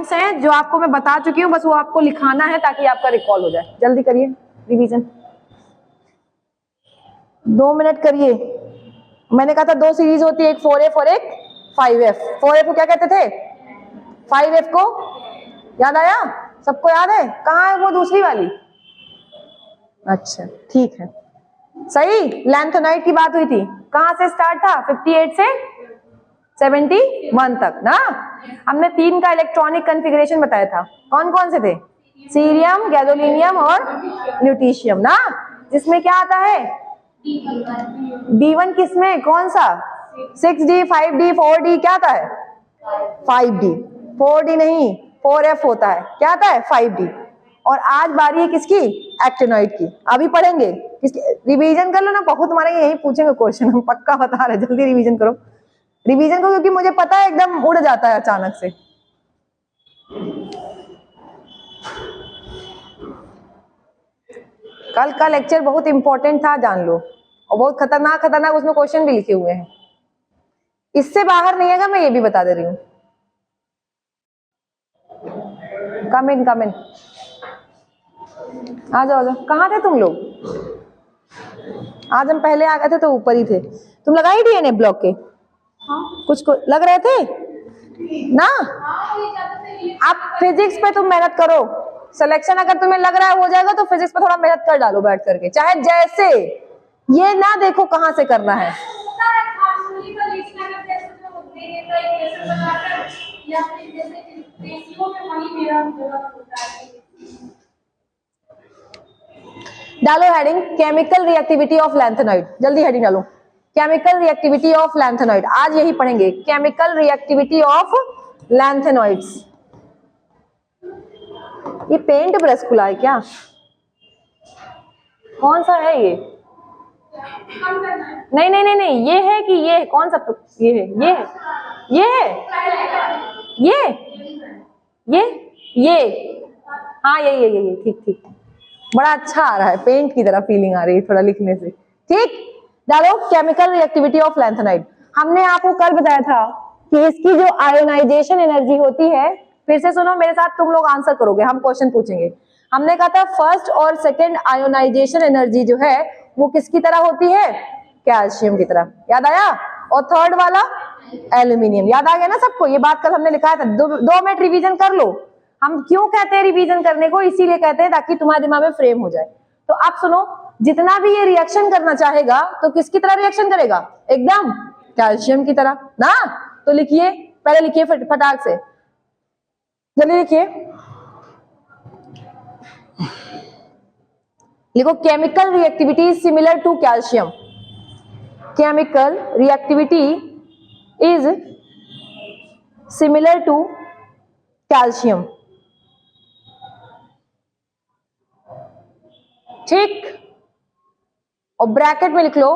Points हैं जो आपको मैं बता चुकी हूँ, बस वो आपको लिखाना है ताकि आपका रिकॉल हो जाए। जल्दी करिए रिवीजन, 2 मिनट करिए। मैंने कहा था 2 सीरीज होती है, एक 4F और एक 5F। 4F को क्या कहते थे, 5F को याद आया? सबको याद है? कहाँ है वो दूसरी वाली? अच्छा ठीक है, सही। लैंथेनाइड की बात हुई थी, कहां से स्टार्ट था? 58 से 71 तक ना। हमने 3 का इलेक्ट्रॉनिक कॉन्फ़िगरेशन बताया था, कौन कौन से थे? सीरियम, गैडोलिनियम और ल्यूटीशियम ना। जिसमें क्या आता है? D1 किसमें, कौन सा? 6D, 5D, 4D, क्या आता है? 5D। 4D नहीं, 4F होता है। क्या आता है? 5D। और आज बारी है किसकी? एक्टिनॉइड की। अभी पढ़ेंगे किसकी? रिवीजन कर लो ना, बहुत तुम्हारे यही पूछेंगे क्वेश्चन, हम पक्का बता रहे। जल्दी रिवीजन करो, रिवीजन करो, क्योंकि मुझे पता है एकदम उड़ जाता है अचानक से। कल का लेक्चर बहुत इंपॉर्टेंट था, जान लो, और बहुत खतरनाक खतरनाक उसमें क्वेश्चन भी लिखे हुए हैं। इससे बाहर नहीं है, मैं ये भी बता दे रही हूँ। कम इन आ जाओ। कहाँ थे तुम लोग? आज हम पहले आ गए थे तो ऊपर ही थे। तुम लगाई DNA ब्लॉक के? कुछ को लग रहे थे ना? आप फिजिक्स पे तुम मेहनत करो, सिलेक्शन अगर तुम्हें लग रहा है हो जाएगा तो फिजिक्स पे थोड़ा मेहनत कर डालो बैठ करके, चाहे जैसे। ये ना देखो कहाँ से करना है। डालो heading, chemical reactivity of lanthanoid. जल्दी हेडिंग डालो, केमिकल रिएक्टिविटी ऑफ लैंथेनॉइड। आज यही पढ़ेंगे, केमिकल रिएक्टिविटी ऑफ लैंथेनॉइड्स। ये पेंट ब्रश खुला है क्या? कौन सा है ये? नहीं नहीं नहीं नहीं, ये है कि ये कौन सा? ये है, ये है, ये है, ये हाँ ये ठीक ठीक, बड़ा अच्छा आ रहा है, पेंट की तरह फीलिंग आ रही है थोड़ा लिखने से। ठीक, डालो केमिकल रिएक्टिविटी ऑफ लैंथेनाइड। हमने आपको कल बताया था कि इसकी जो आयोनाइजेशन एनर्जी होती है, फिर से सुनो मेरे साथ, तुम लोग आंसर करोगे, हम क्वेश्चन पूछेंगे। हमने कहा था फर्स्ट और सेकंड आयोनाइजेशन एनर्जी जो है वो किसकी तरह होती है? कैल्शियम की तरह, याद आया? और थर्ड वाला एल्यूमिनियम, याद आ गया ना सबको? ये बात कल हमने लिखा था। 2 मिनट रिवीजन कर लो। हम क्यों कहते हैं रिवीजन करने को? इसीलिए कहते हैं ताकि तुम्हारे दिमाग में फ्रेम हो जाए। तो आप सुनो, जितना भी ये रिएक्शन करना चाहेगा तो किसकी तरह रिएक्शन करेगा? एकदम कैल्शियम की तरह ना। तो लिखिए, पहले लिखिए फटाक से, जल्दी लिखिए, लिखो chemical reactivity is similar to calcium. Chemical reactivity is similar to calcium. ठीक, और ब्रैकेट में लिख लो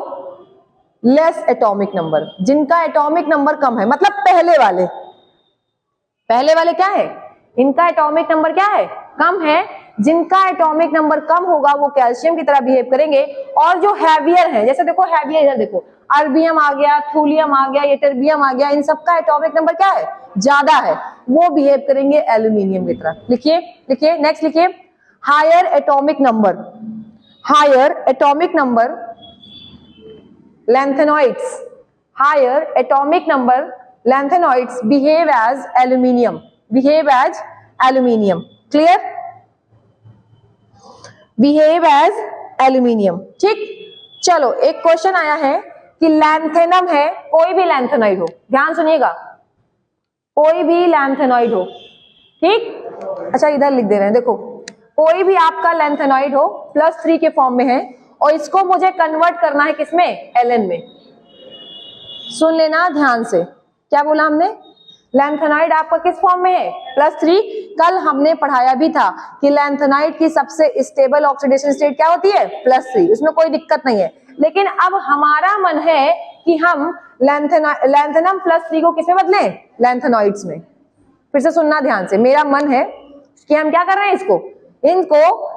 लेस एटॉमिक नंबर, जिनका एटॉमिक नंबर कम है, मतलब पहले वाले। पहले वाले क्या है? इनका एटॉमिक नंबर क्या है? कम है। जिनका एटॉमिक नंबर कम होगा वो कैल्शियम की तरह बिहेव करेंगे। और जो हैवियर है, जैसे देखो हैवियर, इधर देखो, अर्बियम आ गया, थूलियम आ गया, यटरबियम आ गया, इन सबका एटॉमिक नंबर क्या है? ज्यादा है, वो बिहेव करेंगे एल्यूमिनियम की तरह। लिखिए लिखिए, नेक्स्ट लिखिए, higher atomic number, higher atomic number lanthanoids, higher atomic number lanthanoids behave as aluminium, behave as aluminium. Clear? Behave as aluminium. ठीक, चलो एक क्वेश्चन आया है कि लैंथेनम है, कोई भी लैंथेनॉइड हो, ध्यान सुनिएगा, कोई भी लैंथेनॉइड हो। ठीक, अच्छा इधर लिख दे रहे हैं, देखो, कोई भी आपका लैंथेनॉइड हो +3 के फॉर्म में है, और इसको मुझे कन्वर्ट करना है किसमें? Ln में। सुन लेना ध्यान से, क्या बोला हमने? लैंथेनाइड आपका किस फॉर्म में है? +3। कल हमने पढ़ाया भी था कि लैंथेनाइड की सबसे स्टेबल ऑक्सीडेशन स्टेट क्या होती है? +3, उसमें कोई दिक्कत नहीं है। लेकिन अब हमारा मन है कि हम लैंथेनम +3 को किसमें बदलें? लैंथेनॉइड्स में। फिर से सुनना ध्यान से, मेरा मन है कि हम क्या कर रहे हैं, इनको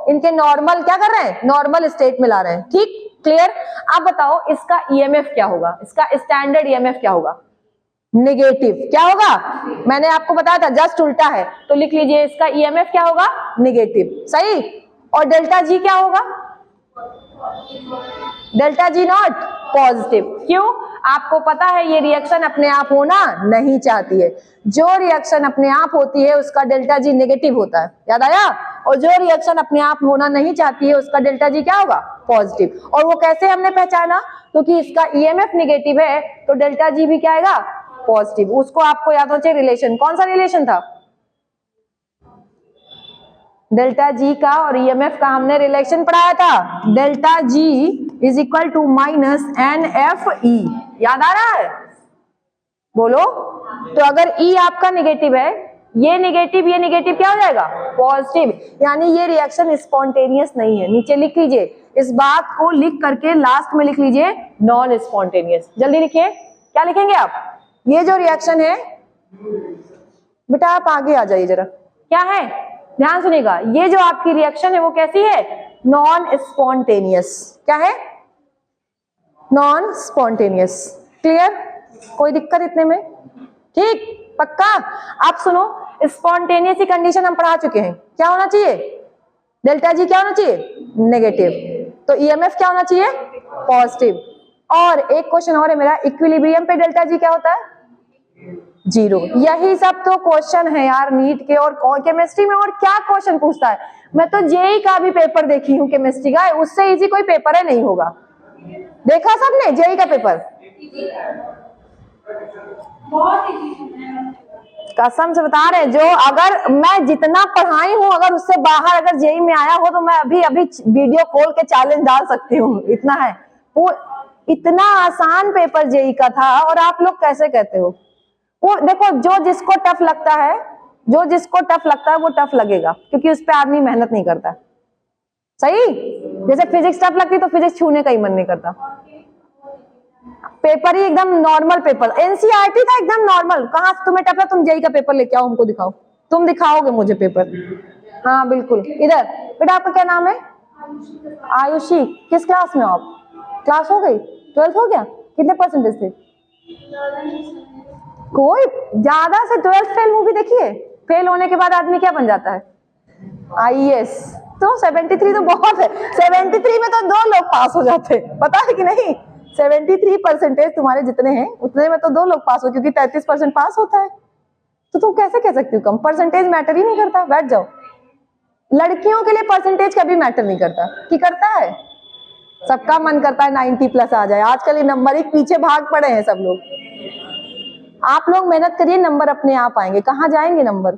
इनके नॉर्मल क्या कर रहे हैं? नॉर्मल स्टेट में ला रहे हैं। ठीक, क्लियर? आप बताओ इसका ईएमएफ क्या होगा? इसका स्टैंडर्ड ईएमएफ क्या होगा? नेगेटिव। क्या होगा? मैंने आपको बताया था जस्ट उल्टा है, तो लिख लीजिए इसका ईएमएफ क्या होगा? नेगेटिव। सही। और डेल्टा जी क्या होगा? Delta G not positive. क्यों? आपको पता है ये रिएक्शन अपने आप होना नहीं चाहती है। जो रिएक्शन अपने आप होती है उसका डेल्टा जी नेगेटिव होता है, याद आया? और जो रिएक्शन अपने आप होना नहीं चाहती है उसका डेल्टा जी क्या होगा? पॉजिटिव। और वो कैसे हमने पहचाना? क्योंकि इसका ईएमएफ नेगेटिव है तो डेल्टा जी भी क्या आएगा? पॉजिटिव। उसको आपको याद होना चाहिए रिलेशन। कौन सा रिलेशन था? डेल्टा जी का और ईएमएफ का हमने रिलेशन पढ़ाया था। Delta G is equal to minus N F E. याद आ रहा है? बोलो। तो अगर ई आपका नेगेटिव है, ये नेगेटिव क्या हो जाएगा? पॉजिटिव। यानी ये रिएक्शन स्पॉन्टेनियस नहीं है। नीचे लिख लीजिए, इस बात को लिख करके लास्ट में लिख लीजिए नॉन स्पॉन्टेनियस। जल्दी लिखिए, क्या लिखेंगे आप? ये जो रिएक्शन है, बेटा आप आगे आ जाइए जरा, क्या है? ध्यान सुनिएगा, ये जो आपकी रिएक्शन है वो कैसी है? Non spontaneous. क्या है? Non spontaneous. क्लियर? कोई दिक्कत इतने में? ठीक, पक्का? आप सुनो, स्पॉन्टेनियस की कंडीशन हम पढ़ा चुके हैं। क्या होना चाहिए? डेल्टा जी क्या होना चाहिए? नेगेटिव। तो ईएमएफ क्या होना चाहिए? पॉजिटिव। और एक क्वेश्चन और है मेरा, इक्विलिब्रियम पे डेल्टा जी क्या होता है? 0। यही सब तो क्वेश्चन है यार नीट के। और केमिस्ट्री में और क्या क्वेश्चन पूछता है? मैं तो जेई का भी पेपर देखी हूँ केमिस्ट्री का, उससे इजी कोई पेपर है नहीं होगा। देखा सबने जेई का पेपर? कसम से बता रहे, जो अगर मैं जितना पढ़ाई हूँ अगर उससे बाहर अगर जेई में आया हो तो मैं अभी वीडियो खोल के चैलेंज डाल सकती हूँ। इतना है, वो इतना आसान पेपर जेई का था और आप लोग कैसे कहते हो? वो देखो, जो जिसको टफ लगता है वो टफ लगेगा, क्योंकि उस पर आदमी मेहनत नहीं करता। सही? जैसे फिजिक्स टफ लगती तो फिजिक्स छूने का ही मन नहीं करता। पेपर ही एकदम नॉर्मल पेपर, एनसीईआरटी था एकदम नॉर्मल। कहाँ तुम्हें टफ है? तुम जेई का पेपर लेके आओ, हमको दिखाओ। तुम दिखाओगे मुझे पेपर? हाँ बिल्कुल। इधर बेटा, आपका क्या नाम है? आयुषी। किस क्लास में हो आप? क्लास हो गई? 12th हो गया? कितने परसेंटेज थे? कोई ज्यादा से 12th फेल मूवी देखिए। फेल होने के बाद आदमी क्या बन जाता है? आईएएस। तो 73 तो बहुत है। 73 में तो 2 लोग पास हो जाते हैं, पता है कि नहीं? 73 परसेंटेज तुम्हारे जितने हैं उतने में तो 2 लोग पास हो, क्योंकि 33% पास होता है। तो तुम कैसे कह सकती हो कम? परसेंटेज मैटर ही नहीं करता। बैठ जाओ। लड़कियों के लिए परसेंटेज कभी मैटर नहीं करता, कि करता है? सबका मन करता है 90+ आ जाए। आजकल ये नंबर ही पीछे भाग पड़े हैं सब लोग। आप लोग मेहनत करिए, नंबर अपने आप आएंगे। कहाँ जाएंगे नंबर?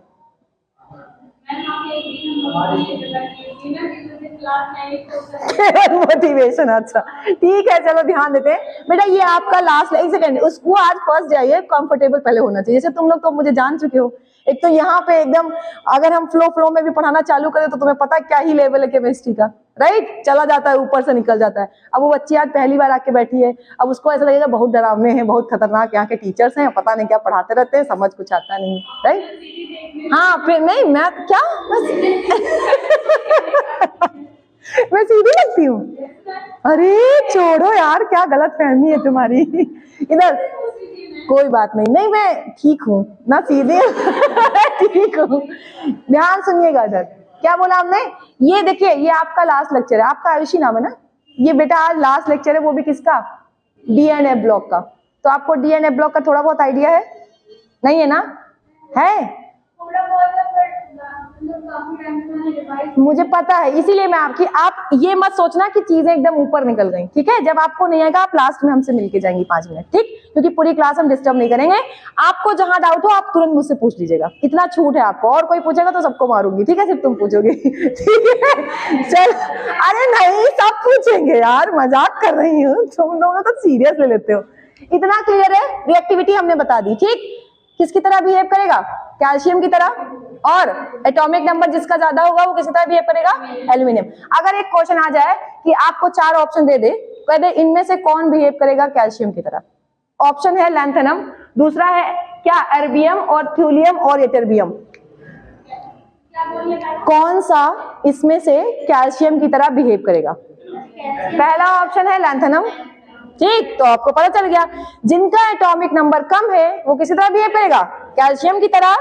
मोटिवेशन। अच्छा ठीक है, चलो ध्यान देते हैं। बेटा ये आपका लास्ट, एक सेकंड, उसको आज फर्स्ट जाइए, कंफर्टेबल पहले होना चाहिए। जैसे तुम लोग तो मुझे जान चुके हो। एक तो यहाँ पे एकदम, अगर हम फ्लो में भी पढ़ाना चालू करें तो तुम्हें पता है क्या ही लेवल है केमिस्ट्री का, राइट? चला जाता है, ऊपर से निकल जाता है। अब वो बच्ची आज पहली बार आके बैठी है, अब उसको ऐसा लगेगा बहुत डरावने हैं, बहुत खतरनाक यहाँ के टीचर्स हैं, पता नहीं क्या पढ़ाते रहते हैं, समझ कुछ आता नहीं, राइट? हाँ फिर नहीं, मैं क्या मैं सीधी लगती हूँ? अरे छोड़ो यार, क्या गलत फहमी है तुम्हारी। इधर कोई बात नहीं, नहीं मैं ठीक हूँ ना, सीधे ठीक हूँ। ध्यान सुनिएगा इधर, क्या बोला हमने? ये देखिए, ये आपका लास्ट लेक्चर है। आपका आयुषी नाम है ना? ये बेटा आज लास्ट लेक्चर है, वो भी किसका? डीएनए ब्लॉक का। तो आपको डीएनए ब्लॉक का थोड़ा बहुत आइडिया है? नहीं है ना? है? मुझे पता है, इसीलिए मैं आप ये मत सोचना कि चीजें एकदम ऊपर निकल गई, ठीक है? जब आपको नहीं आएगा आप लास्ट में हमसे मिलके जाएंगी 5 मिनट, ठीक? क्योंकि पूरी क्लास हम डिस्टर्ब नहीं करेंगे। आपको जहां डाउट हो आप तुरंत मुझसे पूछ लीजिएगा, इतना छूट है आपको। और कोई पूछेगा तो सबको मारूंगी, ठीक है? सिर्फ तुम पूछोगे, ठीक है? चल, अरे नहीं सब पूछेंगे यार, मजाक कर रही हूँ। तुम लोग तो सीरियस ले लेते हो। इतना क्लियर है? रिएक्टिविटी हमने बता दी, ठीक? किसकी तरह बिहेव करेगा? कैल्शियम की तरह। और एटॉमिक नंबर जिसका ज्यादा होगा वो किसकी तरह बिहेव करेगा? एल्यूमिनियम। अगर एक क्वेश्चन आ जाए कि आपको 4 ऑप्शन दे दे, कह दे इनमें से कौन बिहेव करेगा कैल्शियम की तरह? ऑप्शन है लैंथेनम, दूसरा है क्या एर्बियम और थ्यूलियम और एटर्बियम। कौन सा इसमें से कैल्शियम की तरह बिहेव करेगा? पहला ऑप्शन है लैंथेनम, ठीक, तो आपको पता चल गया जिनका एटॉमिक नंबर कम है वो किसी तरह बिहेव करेगा, कैल्शियम की तरह,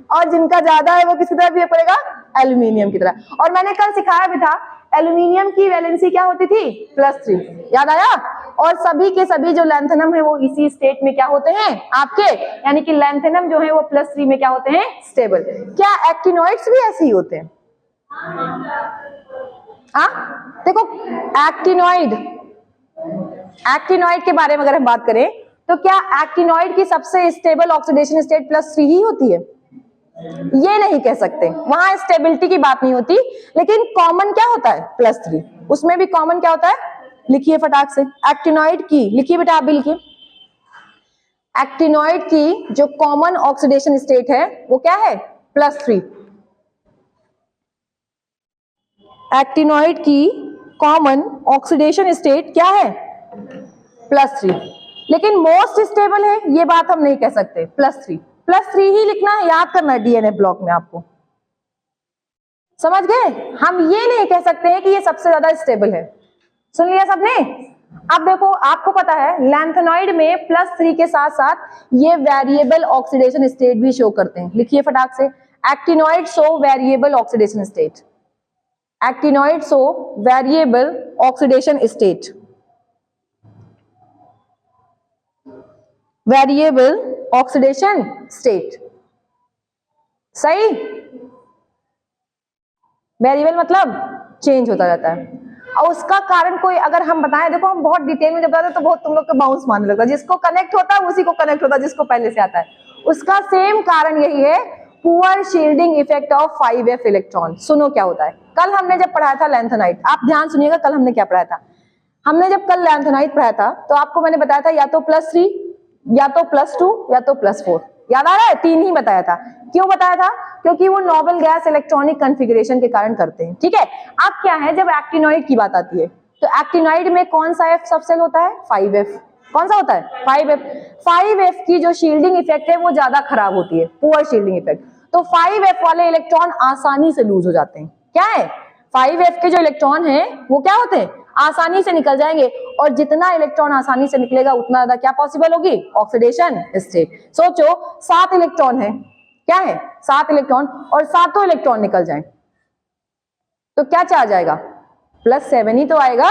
और जिनका ज्यादा है वो किसी तरह बिहेव करेगा, एल्यूमिनियम की तरह। और मैंने कल सिखाया भी था एल्यूमिनियम की वैलेंसी क्या होती थी, +3, याद आया। और सभी के सभी जो लैंथेनम है वो इसी स्टेट में क्या होते हैं आपके, यानी कि लैंथेनम जो है वो +3 में क्या होते हैं, स्टेबल। क्या एक्टिनॉइड्स भी ऐसे ही होते हैं? देखो एक्टिनॉइड के बारे में अगर हम बात करें तो क्या एक्टिनॉइड की सबसे स्टेबल ऑक्सीडेशन स्टेट +3 ही होती है? ये नहीं कह सकते, वहां स्टेबिलिटी की बात नहीं होती, लेकिन कॉमन क्या होता है, +3। उसमें भी कॉमन क्या होता है, लिखिए फटाक से एक्टिनॉइड की, लिखिए बेटा आप भी लिखिए। एक्टिनॉइड की जो कॉमन ऑक्सीडेशन स्टेट है वो क्या है, +3। एक्टिनॉइड की कॉमन ऑक्सीडेशन स्टेट क्या है, +3। लेकिन मोस्ट स्टेबल है ये बात हम नहीं कह सकते, +3 ही लिखना है, याद करना है डीएनए ब्लॉक में आपको, समझ गए। हम ये नहीं कह सकते हैं कि ये सबसे ज्यादा स्टेबल है। सुन लिया सबने? अब देखो आपको पता है लैंथेनॉइड में +3 के साथ साथ ये वेरिएबल ऑक्सीडेशन स्टेट भी शो करते हैं, लिखिए फटाक से। Actinoid show variable oxidation state, actinoid show variable oxidation state, variable oxidation state, सही। वेरिएबल मतलब चेंज होता रहता है। और उसका कारण कोई अगर हम बताएं, देखो हम बहुत डिटेल में जब बताते हैं तो बहुत तुम लोग को बाउंस मारने लगता है, जिसको कनेक्ट होता है उसी को कनेक्ट होता है, जिसको पहले से आता है। उसका सेम कारण यही है, poor shielding effect of 5f electron. सुनो क्या होता है, कल हमने जब पढ़ाया था लैंथेनाइड, आप ध्यान सुनिएगा कल हमने क्या पढ़ाया था। हमने जब कल लैंथेनाइड पढ़ाया था तो आपको मैंने बताया था या तो +3 या तो +2 या तो +4, याद आ रहा है, 3 ही बताया था। क्यों बताया था, क्योंकि वो नोबल गैस इलेक्ट्रॉनिक कॉन्फ़िगरेशन के कारण करते हैं, ठीक है। अब क्या है, जब एक्टिनॉइड की बात आती है तो एक्टिनॉइड में कौन सा F सबसेल होता है, 5f। कौन सा होता है, 5f। 5f की जो शील्डिंग इफेक्ट है वो ज्यादा खराब होती है, पुअर शील्डिंग इफेक्ट। तो 5f वाले इलेक्ट्रॉन आसानी से लूज हो जाते हैं। क्या है, 5f के जो इलेक्ट्रॉन है वो क्या होते हैं, आसानी से निकल जाएंगे। और जितना इलेक्ट्रॉन आसानी से निकलेगा उतना ज्यादा क्या पॉसिबल होगी, ऑक्सीडेशन स्टेट। सोचो 7 इलेक्ट्रॉन है, क्या है 7 इलेक्ट्रॉन, और 7 इलेक्ट्रॉन निकल जाएं तो क्या चाह जाएगा, +7 ही तो आएगा।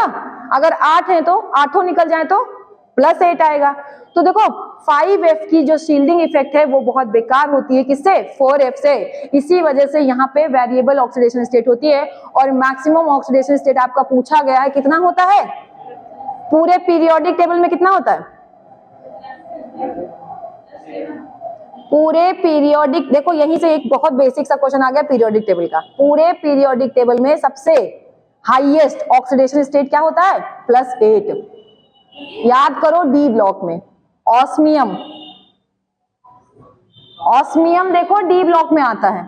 अगर 8 है तो 8 निकल जाए तो +8 आएगा। तो देखो 5f की जो शील्डिंग इफेक्ट है वो बहुत बेकार होती है, किससे, 4f से। इसी वजह से यहाँ पे वेरिएबल ऑक्सीडेशन स्टेट होती है। और मैक्सिमम ऑक्सीडेशन स्टेट आपका पूछा गया है कितना होता है, पूरे पीरियोडिक टेबल में कितना होता है, पूरे पीरियोडिक, देखो यहीं से एक बहुत बेसिक सा क्वेश्चन आ गया पीरियोडिक टेबल का। पूरे पीरियोडिक टेबल में सबसे हाईएस्ट ऑक्सीडेशन स्टेट क्या होता है, +8। याद करो डी ब्लॉक में ऑस्मियम, ऑस्मियम देखो डी ब्लॉक में आता है,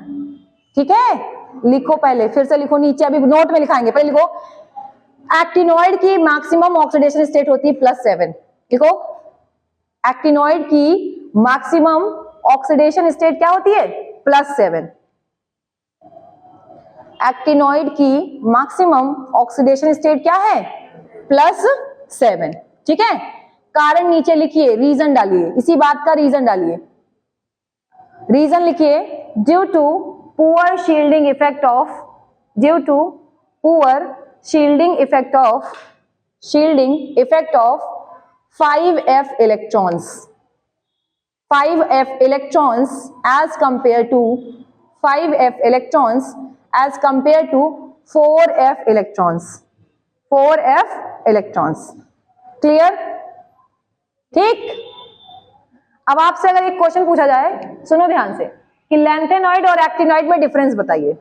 ठीक है। लिखो पहले, फिर से लिखो नीचे, अभी नोट में लिखाएंगे, पहले लिखो एक्टिनॉइड की मैक्सिमम ऑक्सीडेशन स्टेट होती है +7। लिखो एक्टिनॉइड की मैक्सिमम ऑक्सीडेशन स्टेट क्या होती है, +7। एक्टिनॉइड की मैक्सिमम ऑक्सीडेशन स्टेट क्या है, +7, ठीक है। कारण नीचे लिखिए, रीजन डालिए, इसी बात का रीजन डालिए। रीजन लिखिए, due to poor shielding effect of, due to poor shielding effect of, shielding effect of 5f electrons, 5f electrons as compared to 5f electrons as compared to 4f electrons, 4f electrons, clear, ठीक। अब आपसे अगर एक question पूछा जाए, सुनो ध्यान से, कि लैंथेनॉइड और एक्टिनॉइड में डिफरेंस बताइए,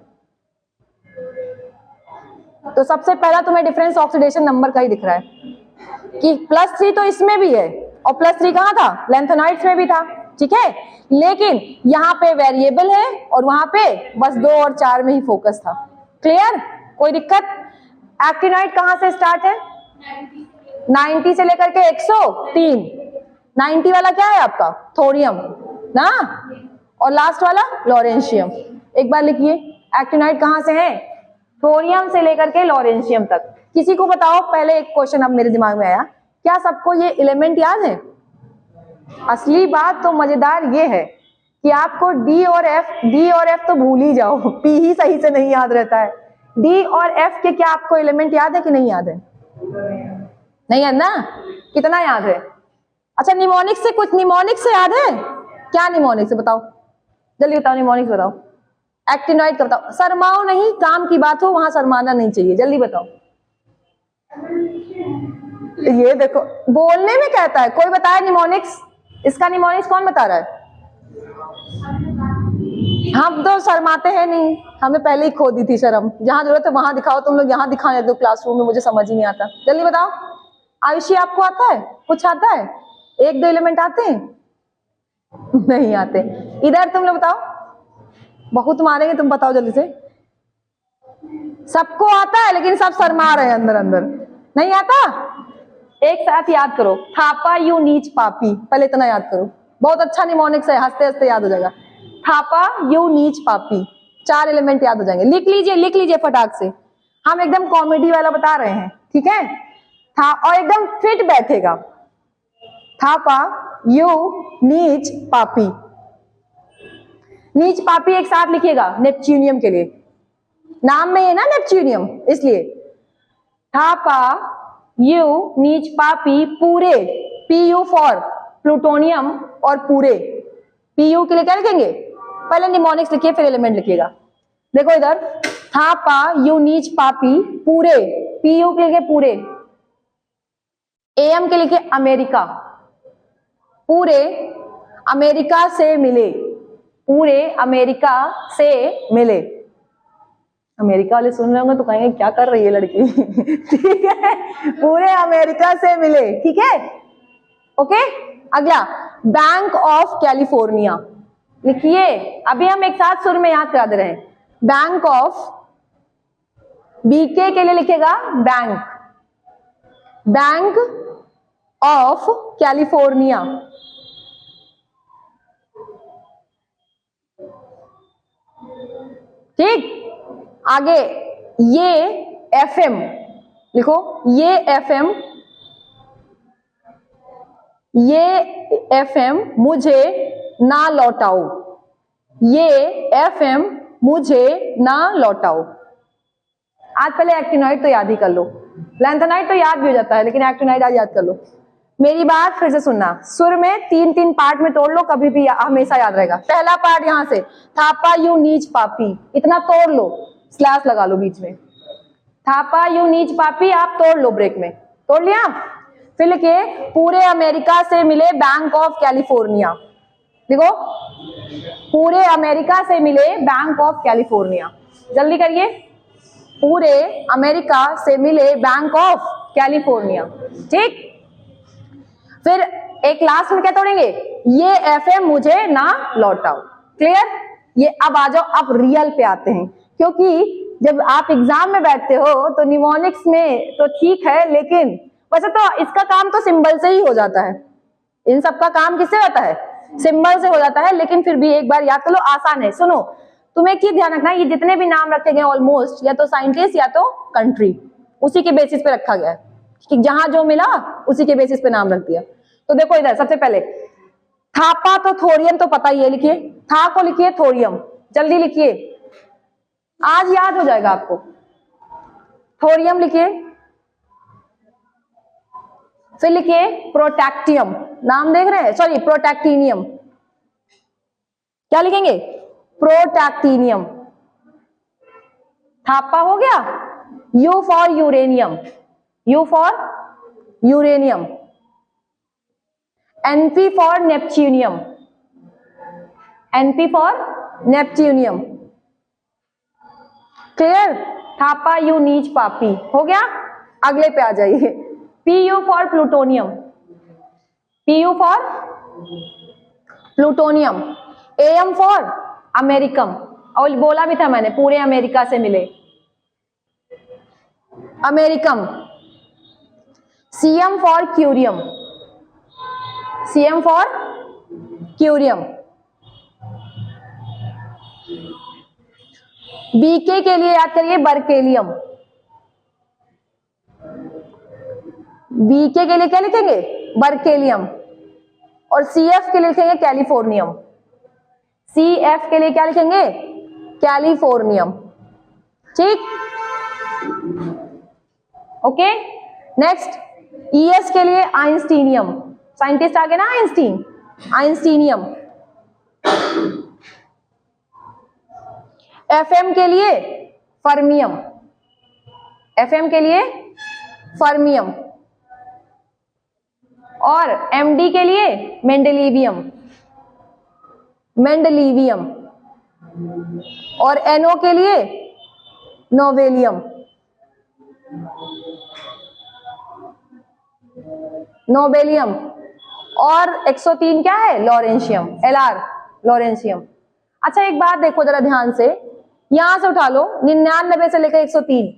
तो सबसे पहला तुम्हें डिफरेंस ऑक्सीडेशन नंबर का ही दिख रहा है कि +3 तो इसमें भी है और +3 कहां था, लैंथेनॉइड्स में भी था, ठीक है। लेकिन यहाँ पे वेरिएबल है और वहां पे बस 2 और 4 में ही फोकस था, क्लियर, कोई दिक्कत। एक्टिनॉइड कहां से स्टार्ट है, 90 से लेकर के 103। 90 वाला क्या है आपका, थोरियम ना, और लास्ट वाला लॉरेंशियम। एक बार लिखिए, एक्टिनॉइड कहां से है, थोरियम से लेकर के लॉरेंशियम तक। किसी को बताओ, पहले एक क्वेश्चन अब मेरे दिमाग में आया क्या सबको ये एलिमेंट याद है? असली बात तो मजेदार ये है कि आपको डी और एफ तो भूल ही जाओ, पी ही सही से नहीं याद रहता है। डी और एफ के क्या आपको एलिमेंट याद है कि नहीं याद है? नहीं याद ना? कितना याद है? अच्छा निमोनिक से कुछ, निमोनिक से याद है क्या? निमोनिक से बताओ, जल्दी बताओ, निमोनिक बताओ। एक्टिनॉइड का बताओ, शर्माओ नहीं, काम की बात हो वहां शर्माना नहीं चाहिए, जल्दी बताओ। ये देखो बोलने में कहता है, कोई बताया निमोनिक्स? इसका निमोनिक्स कौन बता रहा है? हम तो शर्माते हैं नहीं, हमें पहले ही खो दी थी शर्म। जहां जरूरत है वहां दिखाओ, तुम लोग यहाँ दिखाने दो क्लासरूम में, मुझे समझ ही नहीं आता। जल्दी बताओ। आयुषी आपको आता है? कुछ आता है? एक दो एलिमेंट आते हैं? नहीं आते। इधर तुम लोग बताओ, बहुत मारेंगे, तुम बताओ जल्दी से। सबको आता है लेकिन सब शर्मा रहे हैं अंदर अंदर। नहीं आता? एक साथ याद करो, थापा यू नीच पापी, पहले इतना याद करो, बहुत अच्छा निमोनिक्स है, हंसते हंसते याद हो जाएगा। थापा यू नीच पापी, 4 एलिमेंट याद हो जाएंगे। लिख लीजिए फटाक से, हम एकदम कॉमेडी वाला बता रहे हैं, ठीक है? था और एकदम फिट बैठेगा। थापा यू नीच पापी, नीच पापी एक साथ लिखिएगा नेपच्यूनियम के लिए, नाम में है ना नेपच्यूनियम, इसलिए थापा यू नीच पापी पूरे, पीयू फॉर प्लूटोनियम और पूरे, पीयू के लिए क्या लिखेंगे? पहले निमोनिक्स लिखिए फिर एलिमेंट लिखिएगा। देखो इधर, थापा यू नीच पापी पूरे, पीयू के लिए पूरे, एम के लिए अमेरिका, पूरे अमेरिका से मिले, पूरे अमेरिका से मिले। अमेरिका वाले सुन रहे होंगे तो कहेंगे क्या कर रही है लड़की ठीक है, पूरे अमेरिका से मिले, ठीक है? ओके, अगला बैंक ऑफ कैलिफोर्निया लिखिए। अभी हम एक साथ सुर में याद करा दे रहे हैं। बैंक ऑफ, बीके के लिए लिखेगा बैंक, बैंक ऑफ कैलिफोर्निया, ठीक? आगे ये एफएम लिखो, ये एफएम, ये एफएम मुझे ना लौटाओ, ये एफएम मुझे ना लौटाओ। आज पहले एक्टिनॉइड तो याद ही कर लो, लैंथेनाइड तो याद भी हो जाता है लेकिन एक्टिनॉइड आज याद कर लो। मेरी बात फिर से सुनना, सुर में 3-3 पार्ट में तोड़ लो, कभी भी हमेशा याद रहेगा। पहला पार्ट यहां से, थापा यू नीच पापी, इतना तोड़ लो, स्लैश लगा लो बीच में। थापा यू नीच पापी आप तोड़ लो, ब्रेक में तोड़ लिया। फिर लिखिए पूरे अमेरिका से मिले बैंक ऑफ कैलिफोर्निया, देखो पूरे अमेरिका से मिले बैंक ऑफ कैलिफोर्निया, जल्दी करिए। पूरे अमेरिका से मिले बैंक ऑफ कैलिफोर्निया, ठीक? फिर एक लास्ट में क्या तोड़ेंगे? ये एफएम मुझे ना लौटाओ। क्लियर? ये अब आ जाओ, अब रियल पे आते हैं, क्योंकि जब आप एग्जाम में बैठते हो तो निमोनिक्स में तो ठीक है, लेकिन वैसे तो इसका काम तो सिंबल से ही हो जाता है, इन सब का काम किससे होता है? सिंबल से हो जाता है, लेकिन फिर भी एक बार याद कर लो, आसान है। सुनो, तुम्हें एक चीज ध्यान रखना, ये जितने भी नाम रखे गए ऑलमोस्ट या तो साइंटिस्ट या तो कंट्री, उसी के बेसिस पे रखा गया है कि जहां जो मिला उसी के बेसिस पे नाम रख दिया। तो देखो इधर सबसे पहले थापा तो थोरियम तो पता ही है, लिखिए था को लिखिए थोरियम, जल्दी लिखिए, आज याद हो जाएगा आपको। थोरियम लिखिए, फिर लिखिए प्रोटैक्टियम, नाम देख रहे हैं, सॉरी प्रोटैक्टिनियम, क्या लिखेंगे? प्रोटैक्टिनियम। थापा हो गया, U for uranium, U for uranium, Np for neptunium, Np for neptunium. Clear? Thapa U नीच पापी हो गया। अगले पे आ जाइए, Pu for plutonium, Pu for plutonium, Am for americium, और बोला भी था मैंने पूरे अमेरिका से मिले, americium. Cm for curium, Cm for curium. Bk के लिए याद करिए बर्केलियम, बीके के लिए क्या लिखेंगे? बर्केलियम। और सीएफ के लिए लिखेंगे कैलिफोर्नियम। सीएफ के लिए क्या लिखेंगे? कैलिफोर्नियम। ठीक, ओके। नेक्स्ट, ईएस के लिए आइंस्टीनियम। साइंटिस्ट आ गए ना, आइंस्टीन, आइंस्टीनियम। एफएम के लिए फर्मियम, एफएम के लिए फर्मियम। और एमडी के लिए मेंडेलिवियम, मेंडेलिवियम। और एनओ के लिए नोवेलियम, नोबेलियम। और 103 क्या है? Lawrencium, LR, lawrencium. अच्छा एक बात देखो जरा ध्यान से, यहां से उठा लो 99 से लेकर 103।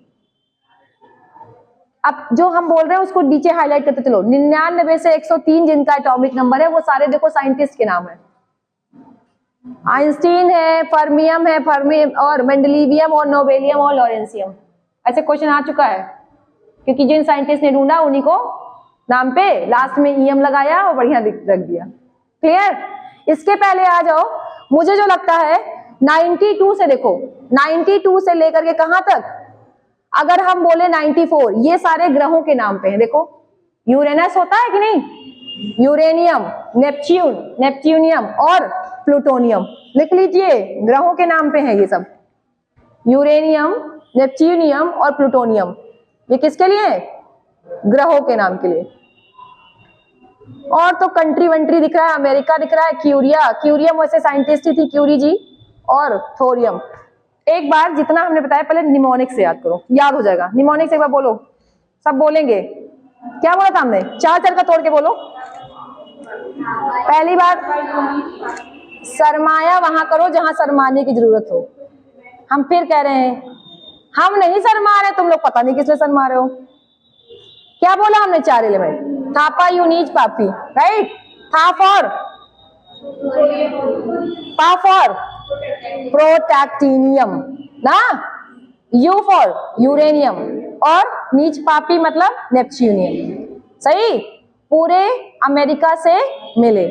अब जो हम बोल रहे हैं उसको नीचे हाईलाइट करते चलो। 99 से 103 जिनका एटॉमिक नंबर है वो सारे देखो साइंटिस्ट के नाम है। आइंस्टीन है, फर्मियम है, फर्मियम और मेंडेलिवियम और नोबेलियम और लॉरेंशियम। ऐसे क्वेश्चन आ चुका है क्योंकि जिन साइंटिस्ट ने ढूंढा उन्हीं को नाम पे लास्ट में ईएम लगाया और बढ़िया रख दिया। क्लियर? इसके पहले आ जाओ, मुझे जो लगता है 92 से देखो, 92 से लेकर के कहां तक, अगर हम बोले 94, ये सारे ग्रहों के नाम पे हैं। देखो यूरेनस होता है कि नहीं, यूरेनियम, नेपच्यून, नेपच्यूनियम और प्लूटोनियम। लिख लीजिए, ग्रहों के नाम पे हैं ये सब, यूरेनियम, नेपच्यूनियम और प्लूटोनियम। ये किसके लिए है? ग्रहों के नाम के लिए। और तो कंट्री वंट्री दिख रहा है, अमेरिका दिख रहा है, क्यूरिया, क्यूरियम वैसे साइंटिस्ट ही थी, क्यूरी जी, और थोरियम। एक बार जितना हमने बताया पहले निमोनिक से याद करो, याद हो जाएगा। निमोनिक से एक बार बोलो, सब बोलेंगे। क्या बोला था हमने? चार चार का तोड़ के बोलो। पहली बार सरमाया वहां करो जहां सरमाने की जरूरत हो। हम फिर कह रहे हैं हम नहीं शर्मा रहे, तुम लोग पता नहीं किस लिए शर्मा रहे हो। क्या बोला हमने? चार एलिमेंट, थापा, यूनीज, पापी, राइट। था फॉर, पा फॉर प्रोटैक्टिनियम ना, यू फॉर यूरेनियम और नीच पापी मतलब नेपच्यूनियम। सही, पूरे अमेरिका से मिले,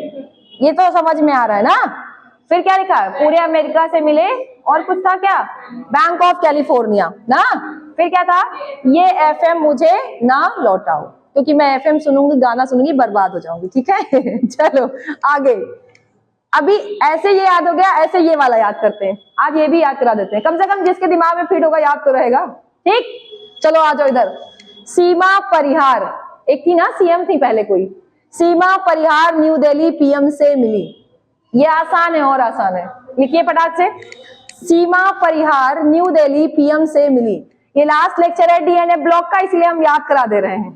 ये तो समझ में आ रहा है ना। फिर क्या लिखा है? पूरे अमेरिका से मिले और कुछ था क्या? बैंक ऑफ कैलिफोर्निया ना। फिर क्या था? ये एफएम मुझे ना लौटाओ, क्योंकि मैं एफएम सुनूंगी, गाना सुनूंगी, बर्बाद हो जाऊंगी। ठीक है चलो आगे। अभी ऐसे ये याद हो गया, ऐसे ये वाला याद करते हैं। आज ये भी याद करा देते हैं, कम से कम जिसके दिमाग में फिट होगा याद तो रहेगा। ठीक, चलो आ जाओ इधर। सीमा परिहार, एक थी ना सीएम थी पहले कोई, सीमा परिहार न्यू दिल्ली पीएम से मिली। ये आसान है और आसान है, लिखिए फटाक से। सीमा परिहार न्यू दिल्ली पीएम से मिली। ये लास्ट लेक्चर है डीएनए ब्लॉक का, इसलिए हम याद करा दे रहे हैं।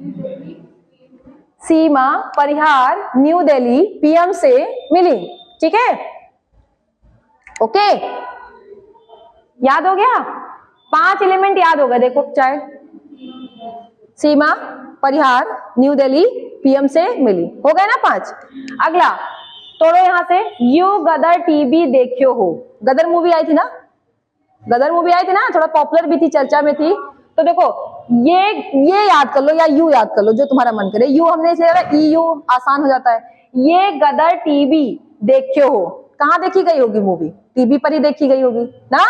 सीमा परिहार न्यू दिल्ली पीएम से मिली। ठीक है, ओके, याद हो गया? 5 एलिमेंट याद हो गए, देखो चाहे सीमा परिहार न्यू दिल्ली पीएम से मिली, हो गए ना 5। अगला तोड़ो यहां से, यू गदर टीवी देखियो हो। गदर मूवी आई थी ना, गदर मूवी आई थी ना, थोड़ा पॉपुलर भी थी, चर्चा में थी। तो देखो ये याद कर लो या यू याद कर लो, जो तुम्हारा मन करे। यू हमने इसलिए ई यू आसान हो जाता है। ये गदर टीवी देखियो हो, कहां देखी गई होगी मूवी? टीवी पर ही देखी गई होगी ना।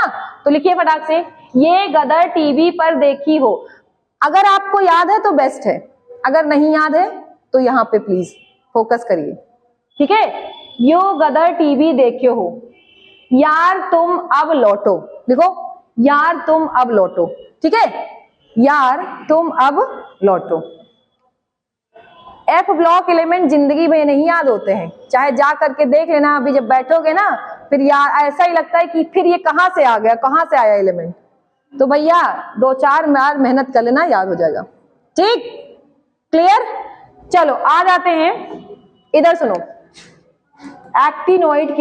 तो लिखिए फटाक से, ये गदर टीवी पर देखी हो। अगर आपको याद है तो बेस्ट है, अगर नहीं याद है तो यहाँ पे प्लीज फोकस करिए। ठीक है, यो गदर टीवी देखियो हो। यार तुम अब लौटो, देखो यार तुम अब लौटो। ठीक है, यार तुम अब लौटो। एफ ब्लॉक एलिमेंट जिंदगी में नहीं याद होते हैं, चाहे जा करके देख लेना। अभी जब बैठोगे ना फिर यार ऐसा ही लगता है कि फिर ये कहां से आ गया, कहां से आया एलिमेंट। तो भैया 2-4 बार मेहनत कर लेना, याद हो जाएगा। ठीक, क्लियर? चलो आ जाते हैं इधर, सुनो। एक्टिनोइड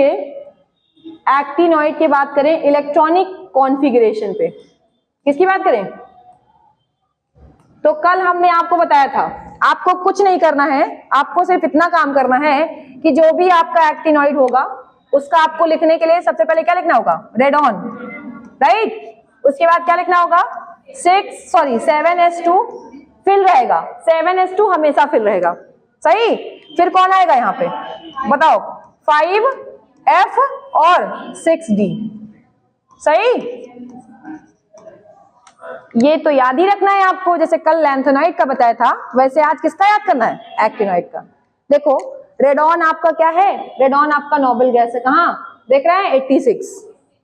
की बात करें, इलेक्ट्रॉनिक कॉन्फ़िगरेशन पे किसकी बात करें? तो कल हमने आपको बताया था, आपको कुछ नहीं करना है, आपको सिर्फ इतना काम करना है कि जो भी आपका एक्टिनोइड होगा उसका आपको लिखने के लिए सबसे पहले क्या लिखना होगा? Radon, right. उसके बाद क्या लिखना होगा? 7s2 फिल रहेगा, 7s2 हमेशा फिल रहेगा। सही, फिर कौन आएगा यहाँ पे बताओ, 5f और 6d। सही, ये तो याद ही रखना है आपको, जैसे कल लैंथेनाइड का बताया था वैसे आज किसका याद करना है, एक्टिनोइड का। देखो रेडॉन आपका क्या है, रेडॉन आपका नोबेल गैस है, कहाँ देख रहे हैं 86।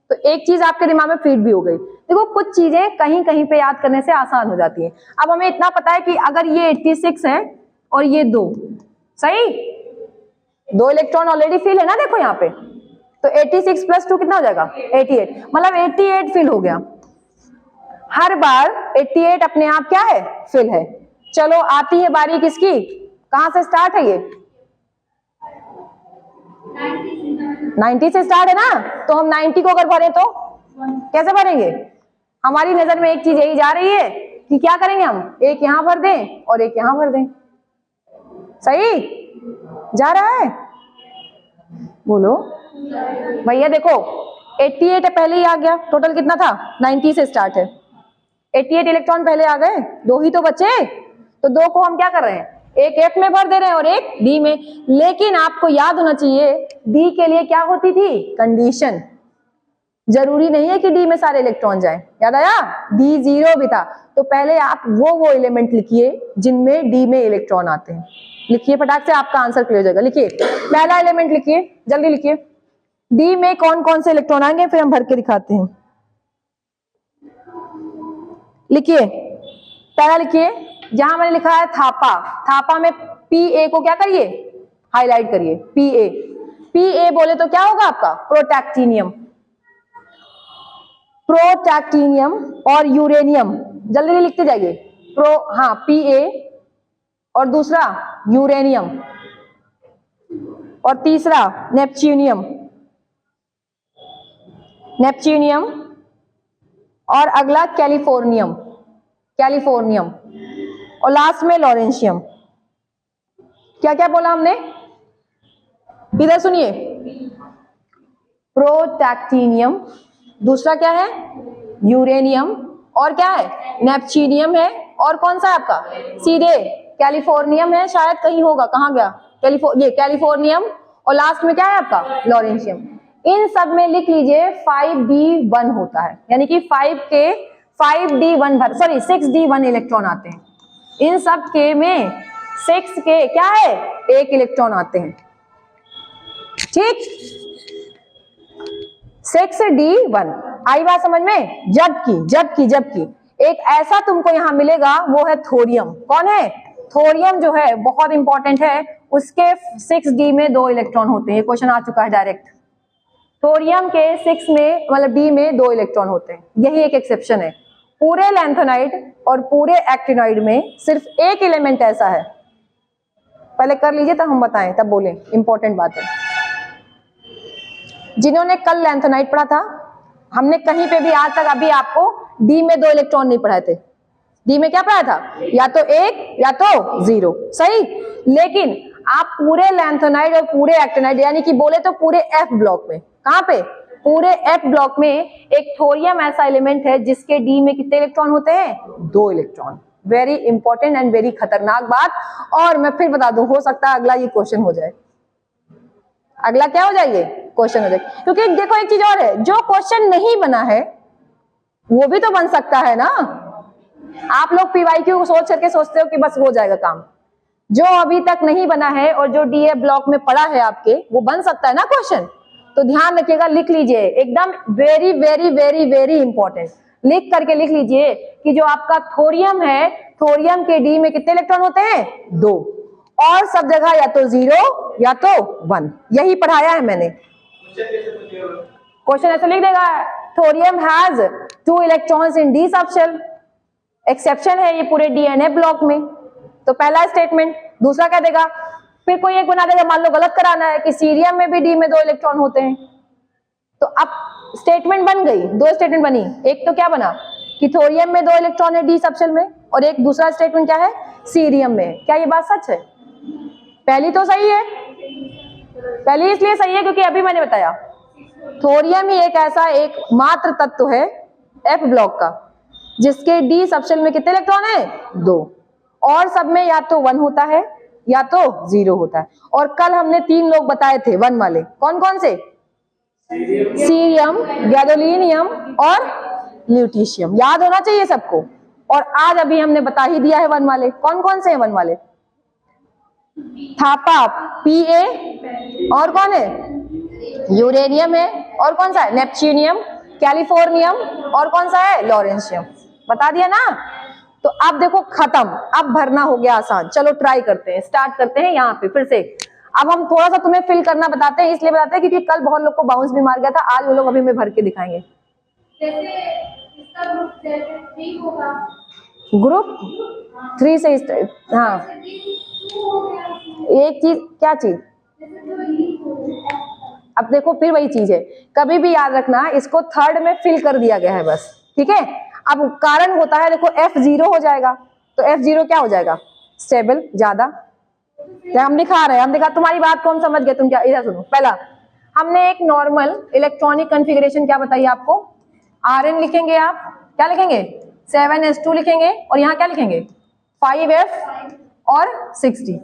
तो एक चीज आपके दिमाग में फीड भी हो गई। देखो कुछ चीजें कहीं कहीं पे याद करने से आसान हो जाती है। अब हमें इतना पता है कि अगर ये 86 है और ये 2, सही, 2 इलेक्ट्रॉन ऑलरेडी फिल है ना, देखो यहाँ पे, तो 86 + 2 कितना हो जाएगा 88, मतलब 88 फिल हो गया। हर बार 88 अपने आप क्या है, फिल है। चलो आती है बारी किसकी, कहां से स्टार्ट है ये, 90 से स्टार्ट है ना, तो हम 90 को अगर भरें तो कैसे भरेंगे, हमारी नजर में एक चीज यही जा रही है कि क्या करेंगे हम, एक यहां भर दें और एक यहां भर दें। सही जा रहा है, बोलो भैया। देखो 88 पहले ही आ गया, टोटल कितना था 90 से स्टार्ट है, 88 इलेक्ट्रॉन पहले आ गए, 2 ही तो बचे, तो 2 को हम क्या कर रहे हैं, एक F में भर दे रहे हैं और एक D में। लेकिन आपको याद होना चाहिए D के लिए क्या होती थी कंडीशन, जरूरी नहीं है कि D में सारे इलेक्ट्रॉन जाएं, याद आया, D 0 भी था। तो पहले आप वो एलिमेंट लिखिए जिनमें D में इलेक्ट्रॉन आते हैं, लिखिए फटाक से, आपका आंसर क्लियर हो जाएगा। लिखिए पहला एलिमेंट लिखिए, जल्दी लिखिए, D में कौन कौन से इलेक्ट्रॉन आएंगे फिर हम भर के दिखाते हैं। लिखिए पहला लिखिए, जहां मैंने लिखा है थापा, थापा में Pa को क्या करिए, हाईलाइट करिए, Pa बोले तो क्या होगा आपका प्रोटैक्टिनियम, प्रोटैक्टिनियम और यूरेनियम, जल्दी लिखते जाइए, हाँ Pa और दूसरा यूरेनियम और तीसरा नेपच्यूनियम, नेपच्यूनियम और अगला कैलिफोर्नियम, कैलिफोर्नियम और लास्ट में लॉरेंशियम। क्या क्या बोला हमने, इधर सुनिए, प्रोटैक्टिनियम, दूसरा क्या है यूरेनियम, और क्या है नेपच्यूनियम है, और कौन सा है आपका सीधे कैलिफोर्नियम है, शायद कहीं होगा, कहाँ गया ये कैलिफोर्नियम, और लास्ट में क्या है आपका लॉरेंशियम। इन सब में लिख लीजिए 5d1 होता है, यानी कि 6d1 इलेक्ट्रॉन आते हैं। इन सब के में 6 के क्या है 1 इलेक्ट्रॉन आते हैं, ठीक, 6d1 आई बात समझ में। जबकि एक ऐसा तुमको यहां मिलेगा वो है थोरियम। कौन है, थोरियम जो है बहुत इंपॉर्टेंट है, उसके 6d में 2 इलेक्ट्रॉन होते हैं, क्वेश्चन आ चुका है डायरेक्ट। थोरियम के 6 में मतलब d में 2 इलेक्ट्रॉन होते हैं, यही एक एक्सेप्शन है। पूरे लैंथेनाइड और पूरे एक्टिनोइड में सिर्फ एक एलिमेंट ऐसा है, पहले कर लीजिए तब हम बताएं, तब बोले, इंपॉर्टेंट बात है। जिन्होंने कल लैंथेनाइड पढ़ा था, हमने कहीं पे भी आज तक अभी आपको डी में 2 इलेक्ट्रॉन नहीं पढ़ाए थे। डी में क्या पढ़ाया था, या तो 1 या तो 0, सही। लेकिन आप पूरे लैंथेनाइड और पूरे एक्टिनाइड, यानी कि बोले तो पूरे एफ ब्लॉक में, कहां पे, पूरे एफ ब्लॉक में एक थोरियम ऐसा एलिमेंट है जिसके डी में कितने इलेक्ट्रॉन होते हैं, 2 electron. Very important and very खतरनाक बात। और मैं फिर बता दूं, हो सकता है अगला ये क्वेश्चन हो जाए, अगला क्या हो जाए, क्वेश्चन हो जाए। क्योंकि देखो एक चीज और है, जो क्वेश्चन नहीं बना है वो भी तो बन सकता है ना। आप लोग पीवाईक्यू को सोच करके सोचते हो कि बस हो जाएगा काम, जो अभी तक नहीं बना है और जो डीएफ ब्लॉक में पड़ा है आपके, वो बन सकता है ना क्वेश्चन। तो ध्यान रखिएगा, लिख लीजिए एकदम very very very very important, लिख करके लिख लीजिए कि जो आपका थोरियम है, थोरियम के डी में कितने इलेक्ट्रॉन होते हैं, 2, और सब जगह या तो 0 या तो 1, यही पढ़ाया है मैंने। क्वेश्चन ऐसे लिख देगा, thorium has 2 electrons in D subshell, exception है ये पूरे डीएनए ब्लॉक में। तो पहला स्टेटमेंट। दूसरा क्या देगा, फिर कोई एक बना देगा, मान लो गलत कराना है कि सीरियम में भी डी में 2 इलेक्ट्रॉन होते हैं। तो अब स्टेटमेंट बन गई, 2 स्टेटमेंट बनी। एक तो क्या बना कि थोरियम में 2 इलेक्ट्रॉन है डी सबशेल में, और एक दूसरा स्टेटमेंट क्या है, सीरियम में। क्या ये बात सच है? पहली तो सही है, पहली इसलिए सही है क्योंकि अभी मैंने बताया थोरियम ही एक ऐसा एक मात्र तत्व है एफ ब्लॉक का जिसके डी सबशेल में कितने इलेक्ट्रॉन है, 2, और सब में या तो 1 होता है या तो 0 होता है। और कल हमने 3 लोग बताए थे 1 वाले, कौन कौन से? सीरियम, गैडोलिनियम और ल्यूटीशियम, याद होना चाहिए सबको। और आज अभी हमने बता ही दिया है 1 वाले, कौन कौन से हैं 1 वाले? थापा Pa, और कौन है? यूरेनियम है, और कौन सा है? नेपच्यूनियम, कैलिफोर्नियम, और कौन सा है? लॉरेंशियम। बता दिया ना। तो अब देखो खत्म, अब भरना हो गया आसान। चलो ट्राई करते हैं, स्टार्ट करते हैं यहाँ पे फिर से। अब हम थोड़ा सा तुम्हें फिल करना बताते हैं, इसलिए बताते हैं क्योंकि कल बहुत लोग को बाउंस भी मार गया था, आज वो लोग अभी में भर के दिखाएंगे। जैसे इसका ग्रुप जैसे 3 होगा, ग्रुप 3 से हाँ, एक चीज, क्या चीज? अब देखो फिर वही चीज है, कभी भी याद रखना इसको थर्ड में फिल कर दिया गया है बस, ठीक है। अब कारण होता है, देखो F0 हो जाएगा, तो F0 क्या हो जाएगा? स्टेबल, ज्यादा। हम दिखा रहे हैं, हम दिखा, तुम्हारी बात को हम समझ गए, तुम क्या, इधर सुनो। पहला हमने एक नॉर्मल इलेक्ट्रॉनिक कॉन्फ़िगरेशन क्या बताई आपको? Rn लिखेंगे, आप क्या लिखेंगे? 7s2 लिखेंगे, और यहाँ क्या लिखेंगे? 5f और 60।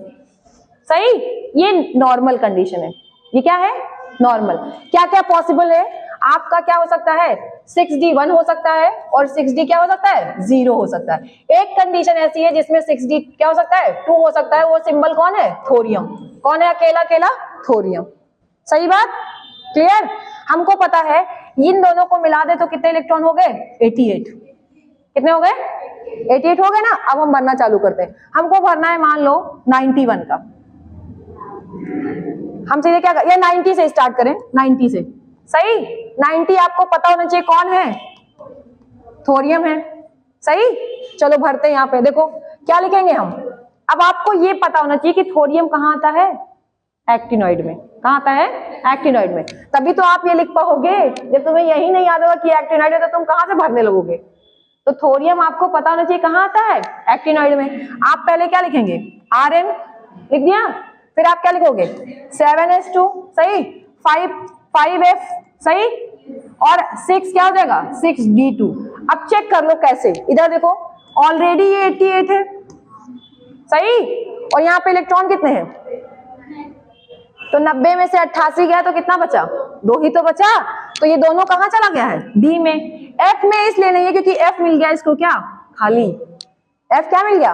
सही, ये नॉर्मल कंडीशन है। ये क्या है? नॉर्मल। क्या क्या पॉसिबल है आपका? क्या हो सकता है? 6d 1 हो सकता है, और 6d क्या हो सकता है? 0 हो सकता है। एक कंडीशन ऐसी है जिसमें 6d क्या हो सकता है? 2 हो सकता है। वो सिंबल कौन है? थोरियम। कौन है? अकेला अकेला थोरियम। सही बात, क्लियर। हमको पता है इन दोनों को मिला दे तो कितने इलेक्ट्रॉन हो गए? 88। कितने हो गए? 88 हो गए ना। अब हम भरना चालू करते हैं। हमको भरना है मान लो 91 का। हम सीधे क्या कर, ये 90 से स्टार्ट करें, 90 से। सही, 90 आपको पता होना चाहिए कौन है? थोरियम है। सही, चलो भरते हैं यहाँ पे। देखो क्या लिखेंगे हम। अब आपको ये पता होना चाहिए कि थोरियम कहाँ आता है? एक्टिनॉइड में। कहाँ आता है? एक्टिनॉइड में। तभी तो आप ये लिख पाओगे। जब तुम्हें यही नहीं याद होगा कि एक्टिनॉइड है तो तुम कहाँ से भरने लगोगे? तो थोरियम आपको पता होना चाहिए कहाँ आता है? एक्टिनॉइड में। आप पहले क्या लिखेंगे? Rn लिख दिया, फिर आप क्या लिखोगे? 7s2, सही, 5f, सही, और 6 क्या हो जाएगा? 6d2। अब चेक कर लो कैसे। इधर देखो, ऑलरेडी ये 88 है, सही, और यहाँ पे इलेक्ट्रॉन कितने हैं? तो 90 में से 88 गया तो कितना बचा? 2 ही तो बचा। तो ये दोनों कहाँ चला गया है? डी में। एफ में इसलिए नहीं है क्योंकि एफ मिल गया इसको क्या? खाली। एफ क्या मिल गया?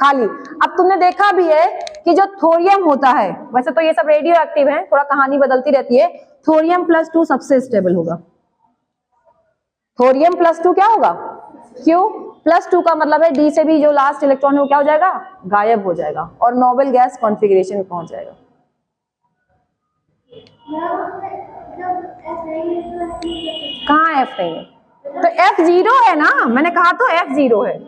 खाली। अब तुमने देखा भी है कि जो थोरियम होता है, वैसे तो ये सब रेडियो एक्टिव है, थोड़ा कहानी बदलती रहती है, थोरियम +2 सबसे स्टेबल होगा। थोरियम +2 क्या होगा? क्यों? +2 का मतलब है डी से भी जो लास्ट इलेक्ट्रॉन है वो क्या हो जाएगा? गायब हो जाएगा, और नोबेल गैस कॉन्फ़िगरेशन में पहुंच जाएगा। कहाँ F नहीं है? तो F0 है ना, मैंने कहा तो F0 है।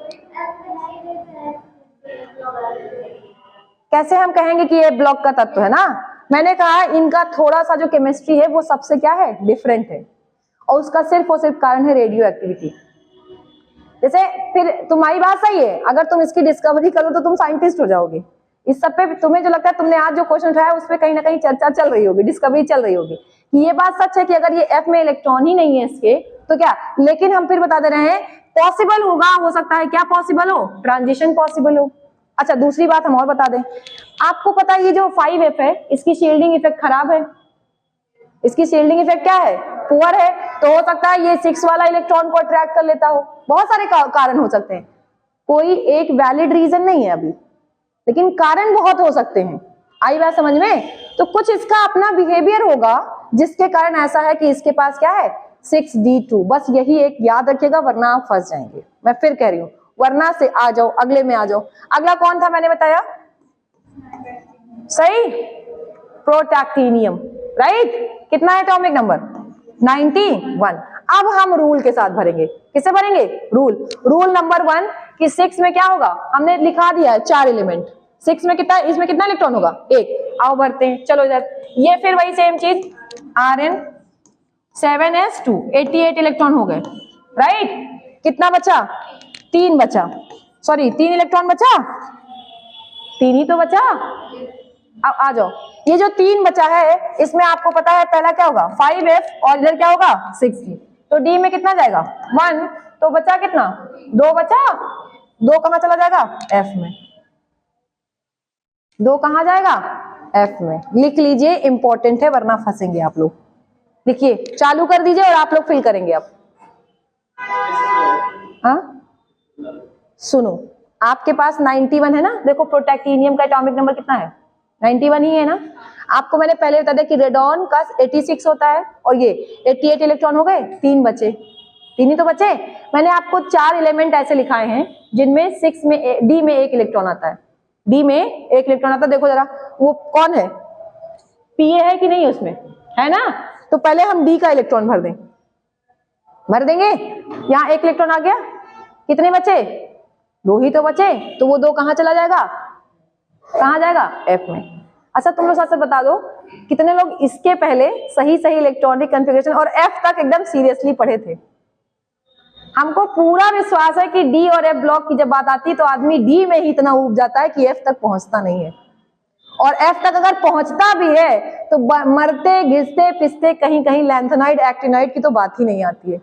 कैसे हम कहेंगे कि ये ब्लॉक का तत्व है ना? मैंने कहा इनका थोड़ा सा जो केमिस्ट्री है वो सबसे क्या है? डिफरेंट है, और उसका सिर्फ और सिर्फ कारण है रेडियो एक्टिविटी। जैसे फिर तुम्हारी बात सही है, अगर तुम इसकी डिस्कवरी करो तो तुम साइंटिस्ट हो जाओगे। इस सब पे तुम्हें जो लगता है, तुमने आज जो क्वेश्चन उठाया उस पर कहीं ना कहीं चर्चा चल रही होगी, डिस्कवरी चल रही होगी कि ये बात सच है कि अगर ये F में इलेक्ट्रॉन ही नहीं है इसके तो क्या। लेकिन हम फिर बता दे रहे हैं पॉसिबल होगा, हो सकता है क्या पॉसिबल हो? ट्रांजिशन पॉसिबल हो। अच्छा, दूसरी बात हम और बता दें, आपको पता है ये जो 5F है इसकी शील्डिंग इफेक्ट खराब है। इसकी शील्डिंग इफेक्ट क्या है? पुअर है। तो हो सकता है ये 6 वाला इलेक्ट्रॉन को अट्रैक्ट कर लेता हो। बहुत सारे कारण हो सकते हैं, कोई एक वैलिड रीजन नहीं है अभी, लेकिन कारण बहुत हो सकते हैं। आई बात समझ में? तो कुछ इसका अपना बिहेवियर होगा जिसके कारण ऐसा है कि इसके पास क्या है? 6d2। बस यही एक याद रखिएगा, वरना आप फंस जाएंगे। मैं फिर कह रही हूं, वरना से आ जाओ, अगले में आ जाओ। अगला कौन था मैंने बताया? सही, प्रोटैक्टिनियम, राइट। कितना है एटॉमिक नंबर? 91। अब हम रूल के साथ भरेंगे। किससे भरेंगे? रूल नंबर 1 कि 6 में क्या होगा? हमने लिखा दिया है 4 एलिमेंट। 6 में कितना, इसमें कितना इलेक्ट्रॉन होगा? 1। आओ भरते हैं, चलो इधर। ये फिर वही सेम चीज, Rn 7s2, 88 इलेक्ट्रॉन हो गए, राइट। कितना बचा? 3 बचा, सॉरी 3 इलेक्ट्रॉन बचा, 3 ही तो बचा। अब आ जाओ, ये जो 3 बचा है इसमें आपको पता है पहला क्या होगा? 5F, और इधर क्या होगा? 6D। तो D में कितना जाएगा? 1। तो बचा कितना? 2 बचा। 2 कहाँ चला जाएगा? F में। 2 कहाँ जाएगा? F में। लिख लीजिए, इंपॉर्टेंट है वरना फंसेंगे आप लोग। लिखिए, चालू कर दीजिए और आप लोग फिल करेंगे अब। हाँ सुनो, आपके पास 91 है ना, देखो प्रोटैक्टिनियम का एटॉमिक नंबर कितना है? 91 ही है ना। आपको मैंने पहले बता दिया कि रेडॉन का 86 होता है और ये 88 इलेक्ट्रॉन हो गए, 3 बचे, 3 ही तो बचे। मैंने आपको 4 एलिमेंट ऐसे लिखाए हैं जिनमें 6 में डी में 1 इलेक्ट्रॉन आता है, डी में 1 इलेक्ट्रॉन आता है। देखो जरा वो कौन है, पीए है कि नहीं उसमें, है ना। तो पहले हम डी का इलेक्ट्रॉन भर दें, भर देंगे। यहाँ 1 इलेक्ट्रॉन आ गया, कितने बचे? 2 ही तो बचे, तो वो 2 कहाँ चला जाएगा? कहाँ जाएगा? एफ में। अच्छा तुम लोग साथ साथ बता दो, कितने लोग इसके पहले सही इलेक्ट्रॉनिक कॉन्फ़िगरेशन और एफ तक एकदम सीरियसली पढ़े थे? हमको पूरा विश्वास है कि डी और एफ ब्लॉक की जब बात आती है तो आदमी डी में ही इतना ऊब जाता है कि एफ तक पहुंचता नहीं है। और एफ तक अगर पहुंचता भी है तो मरते घिसते पिसते कहीं कहीं लैंथेनाइड एक्टिनॉइड की तो बात ही नहीं आती है।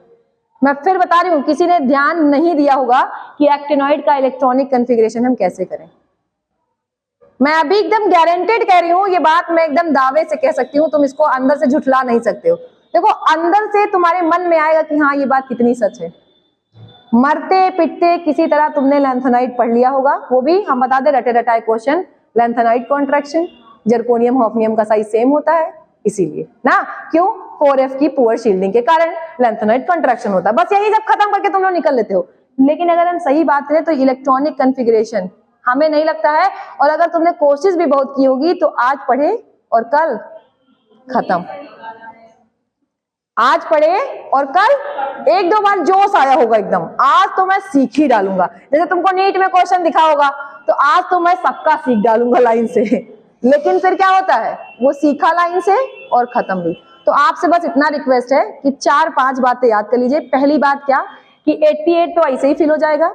मैं फिर बता रही हूं, किसी ने ध्यान नहीं दिया होगा कि एक्टिनॉइड का इलेक्ट्रॉनिक कॉन्फ़िगरेशन हम कैसे करें। मैं अभी एकदम गारंटेड कह रही हूं, ये बात मैं एकदम दावे से कह सकती हूँ, तुम इसको अंदर से झुठला नहीं सकते हो। देखो अंदर से तुम्हारे मन में आएगा कि हाँ ये बात कितनी सच है। मरते पिटते किसी तरह तुमने लैंथेनाइड पढ़ लिया होगा, वो भी हम बता दे रटे रटाए question. Lanthanide contraction zirconium hafnium का साइज सेम होता है, इसीलिए ना, क्यों? 4f की पुअर शील्डिंग के कारण लैंथेनाइड कॉन्ट्रैक्शन होता है। बस यही सब खत्म करके तुम लोग निकल लेते हो। लेकिन अगर हम सही बात करें तो इलेक्ट्रॉनिक कॉन्फ़िगरेशन हमें नहीं लगता है, और अगर तुमने कोशिश भी बहुत की होगी तो आज पढ़े और कल खत्म, आज पढ़े और कल 1-2 बार जोश आया होगा एकदम, आज तो मैं सीख ही डालूंगा। जैसे तुमको नीट में क्वेश्चन दिखा होगा तो आज तो मैं सबका सीख डालूंगा लाइन से। लेकिन फिर क्या होता है, वो सीखा लाइन से और खत्म भी। तो आपसे बस इतना रिक्वेस्ट है कि 4-5 बातें याद कर लीजिए। पहली बात क्या कि 88 तो ऐसे ही फिल हो जाएगा,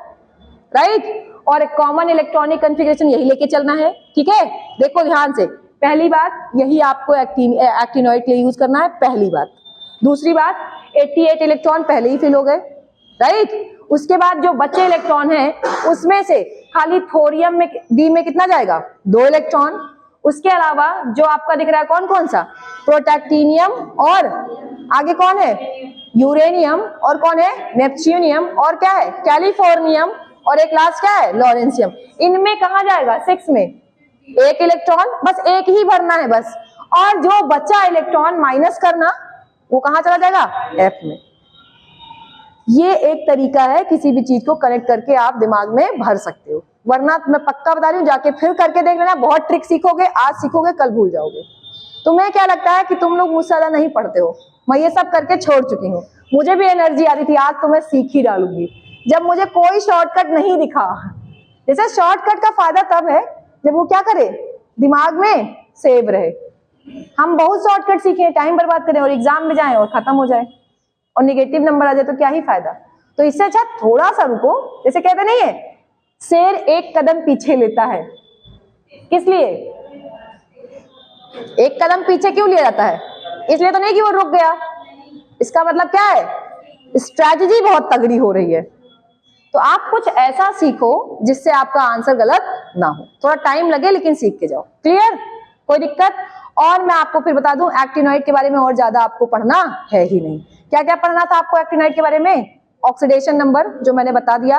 राइट, और एक कॉमन इलेक्ट्रॉनिक कॉन्फ़िगरेशन यही लेके चलना है, ठीक है। देखो ध्यान से, पहली बात यही आपको एक्टिनॉइड के लिए यूज करना है, पहली बात। दूसरी बात 88 इलेक्ट्रॉन पहले ही फिल हो गए, राइट। उसके बाद जो बचे इलेक्ट्रॉन है उसमें से खाली थोरियम में डी में कितना जाएगा? 2 इलेक्ट्रॉन। उसके अलावा जो आपका दिख रहा है कौन कौन सा? प्रोटैक्टिनियम, और आगे कौन है? यूरेनियम, और कौन है? नेपच्यूनियम, और क्या है? कैलिफोर्नियम, और एक लास्ट क्या है? लॉरेंसियम। इनमें कहा जाएगा 6 में 1 इलेक्ट्रॉन, बस 1 ही भरना है बस, और जो बचा इलेक्ट्रॉन माइनस करना वो कहां चला जाएगा? एफ में। ये एक तरीका है किसी भी चीज को कनेक्ट करके आप दिमाग में भर सकते हो, वरना मैं पक्का बता रही हूँ जाके फिर करके देख लेना, बहुत ट्रिक सीखोगे, आज सीखोगे कल भूल जाओगे। तुम्हें क्या लगता है कि तुम लोग मुझसे ज्यादा नहीं पढ़ते हो? मैं ये सब करके छोड़ चुकी हूँ, मुझे भी एनर्जी आ रही थी, आज तो मैं सीख ही डालूंगी। जब मुझे कोई शॉर्टकट नहीं दिखा, जैसे शॉर्टकट का फायदा तब है जब वो क्या करे, दिमाग में सेव रहे। हम बहुत शॉर्टकट सीखे, टाइम बर्बाद करें और एग्जाम में जाएं और खत्म हो जाए और निगेटिव नंबर आ जाए तो क्या ही फायदा। तो इससे अच्छा थोड़ा सा रुको, जैसे कहते नहीं है शेर 1 कदम पीछे लेता है, किस लिए? 1 कदम पीछे क्यों लिया जाता है? इसलिए तो नहीं कि वो रुक गया, इसका मतलब क्या है? स्ट्रैटेजी बहुत तगड़ी हो रही है। तो आप कुछ ऐसा सीखो जिससे आपका आंसर गलत ना हो, थोड़ा टाइम लगे लेकिन सीख के जाओ। क्लियर? कोई दिक्कत? और मैं आपको फिर बता दूं एक्टिनॉइड के बारे में और ज्यादा आपको पढ़ना है ही नहीं। क्या क्या पढ़ना था आपको एक्टिनॉइड के बारे में? ऑक्सीडेशन नंबर जो मैंने बता दिया,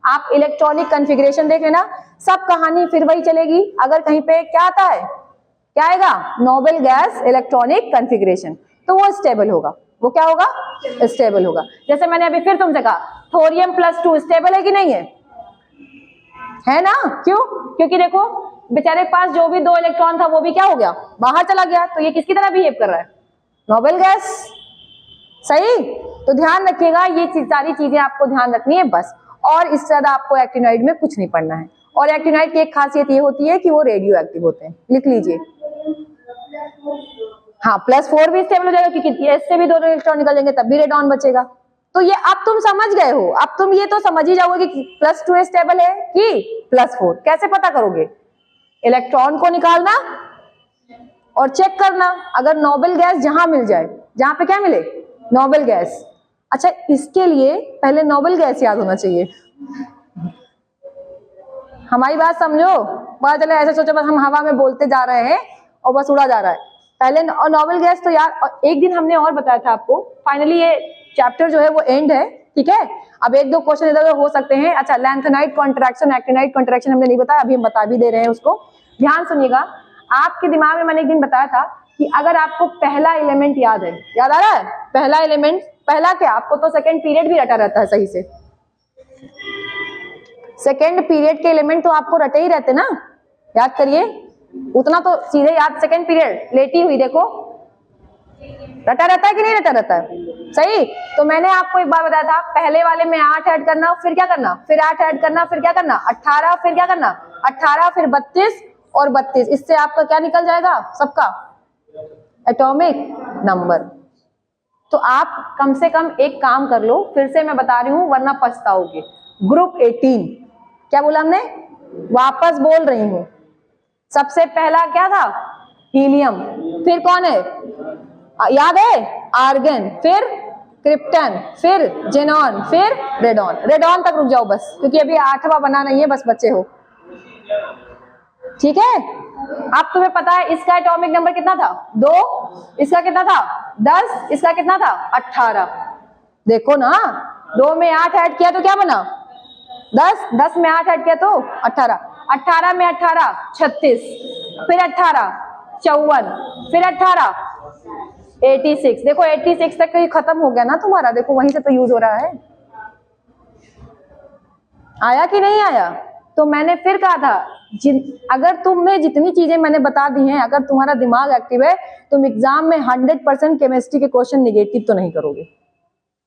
आप इलेक्ट्रॉनिक कॉन्फ़िगरेशन देख लेना, सब कहानी फिर वही चलेगी। अगर कहीं पे क्या आता है, क्या आएगा? नोबेल गैस इलेक्ट्रॉनिक कॉन्फ़िगरेशन, तो वो स्टेबल होगा। वो क्या होगा? स्टेबल होगा। जैसे मैंने अभी फिर तुमसे कहा थोरियम +2 स्टेबल है कि नहीं है? है ना? क्यों? क्योंकि देखो बेचारे के पास जो भी 2 इलेक्ट्रॉन था वो भी क्या हो गया? बाहर चला गया। तो ये किसकी तरह बिहेव कर रहा है? Noble gas. सही? तो ध्यान रखिएगा, ये सारी चीजें आपको ध्यान रखनी है बस, और इससे ज्यादा आपको एक्टिनॉइड में कुछ नहीं पढ़ना है। और एक्टिनॉइड की एक खासियत ये होती है कि वो रेडियो एक्टिव होते हैं, लिख लीजिए। हाँ, +4 भी स्टेबल हो जाएगा क्योंकि इससे भी 2 इलेक्ट्रॉन निकल जाएंगे, तब भी रेडॉन बचेगा। तो ये अब तुम समझ गए हो, अब तुम ये तो समझ ही जाओगे कि +2 स्टेबल है कि +4। कैसे पता करोगे? इलेक्ट्रॉन को निकालना और चेक करना, अगर नोबेल गैस जहां मिल जाए, जहां पे क्या मिले? Noble gas. अच्छा, इसके लिए पहले नोबेल गैस याद होना चाहिए। हमारी बात समझो। पता चला ऐसे सोचो बस हम हवा में बोलते जा रहे हैं और बस उड़ा जा रहा है। पहले नोबेल गैस तो यार, और एक दिन हमने और बताया था आपको, फाइनली ये चैप्टर जो है वो एंड है, ठीक है। अब एक दो क्वेश्चन इधर हो सकते हैं। अच्छा, लैंथेनाइट कॉन्ट्रैक्शन, एक्टिनाइट कॉन्ट्रैक्शन हमने नहीं बताया, अभी हम बता भी दे रहे हैं उसको। ध्यान सुनिएगा, आपके दिमाग में मैंने एक दिन बताया था कि अगर आपको पहला एलिमेंट याद है, याद आ रहा है पहला एलिमेंट, पहला क्या, आपको तो सेकंड पीरियड भी रटा रहता है सही से, सेकंड पीरियड के एलिमेंट तो आपको रटे ही रहते ना, याद करिए, उतना तो सीधे याद, सेकंड पीरियड लेटी हुई देखो, रटा रहता है कि नहीं रटा रहता है, सही। तो मैंने आपको एक बार बताया था, पहले वाले में 8 ऐड करना, फिर क्या करना, फिर 8 ऐड करना, फिर क्या करना 18, फिर क्या करना 18, फिर 32 और 32, इससे आपका क्या निकल जाएगा, सबका एटॉमिक नंबर। तो आप कम से कम एक काम कर लो, फिर से मैं बता रही हूं वरना पछताओगे। ग्रुप 18, क्या बोला हमने, वापस बोल रही हूं, सबसे पहला क्या था, हीलियम, फिर कौन है, याद है, आर्गन, फिर क्रिप्टन, फिर जेनॉन, फिर रेडॉन। रेडॉन तक रुक जाओ बस, क्योंकि अभी 8वां बना नहीं है, बस बच्चे हो, ठीक है। अब तुम्हें पता है इसका एटॉमिक नंबर कितना था, 2, इसका कितना था 10, इसका कितना था 18। देखो ना, 2 में 8 ऐड किया तो क्या बना 10, 10 में 8 ऐड किया तो 18, 18 में 18 36, फिर 18 54, फिर 18 86। देखो 86 तक ये खत्म हो गया ना तुम्हारा, देखो वहीं से तो यूज हो रहा है, आया कि नहीं आया। तो मैंने फिर कहा था, अगर तुम्हें जितनी चीजें मैंने बता दी हैं, अगर तुम्हारा दिमाग एक्टिव है, तुम एग्जाम में 100% केमिस्ट्री के क्वेश्चन निगेटिव तो नहीं करोगे,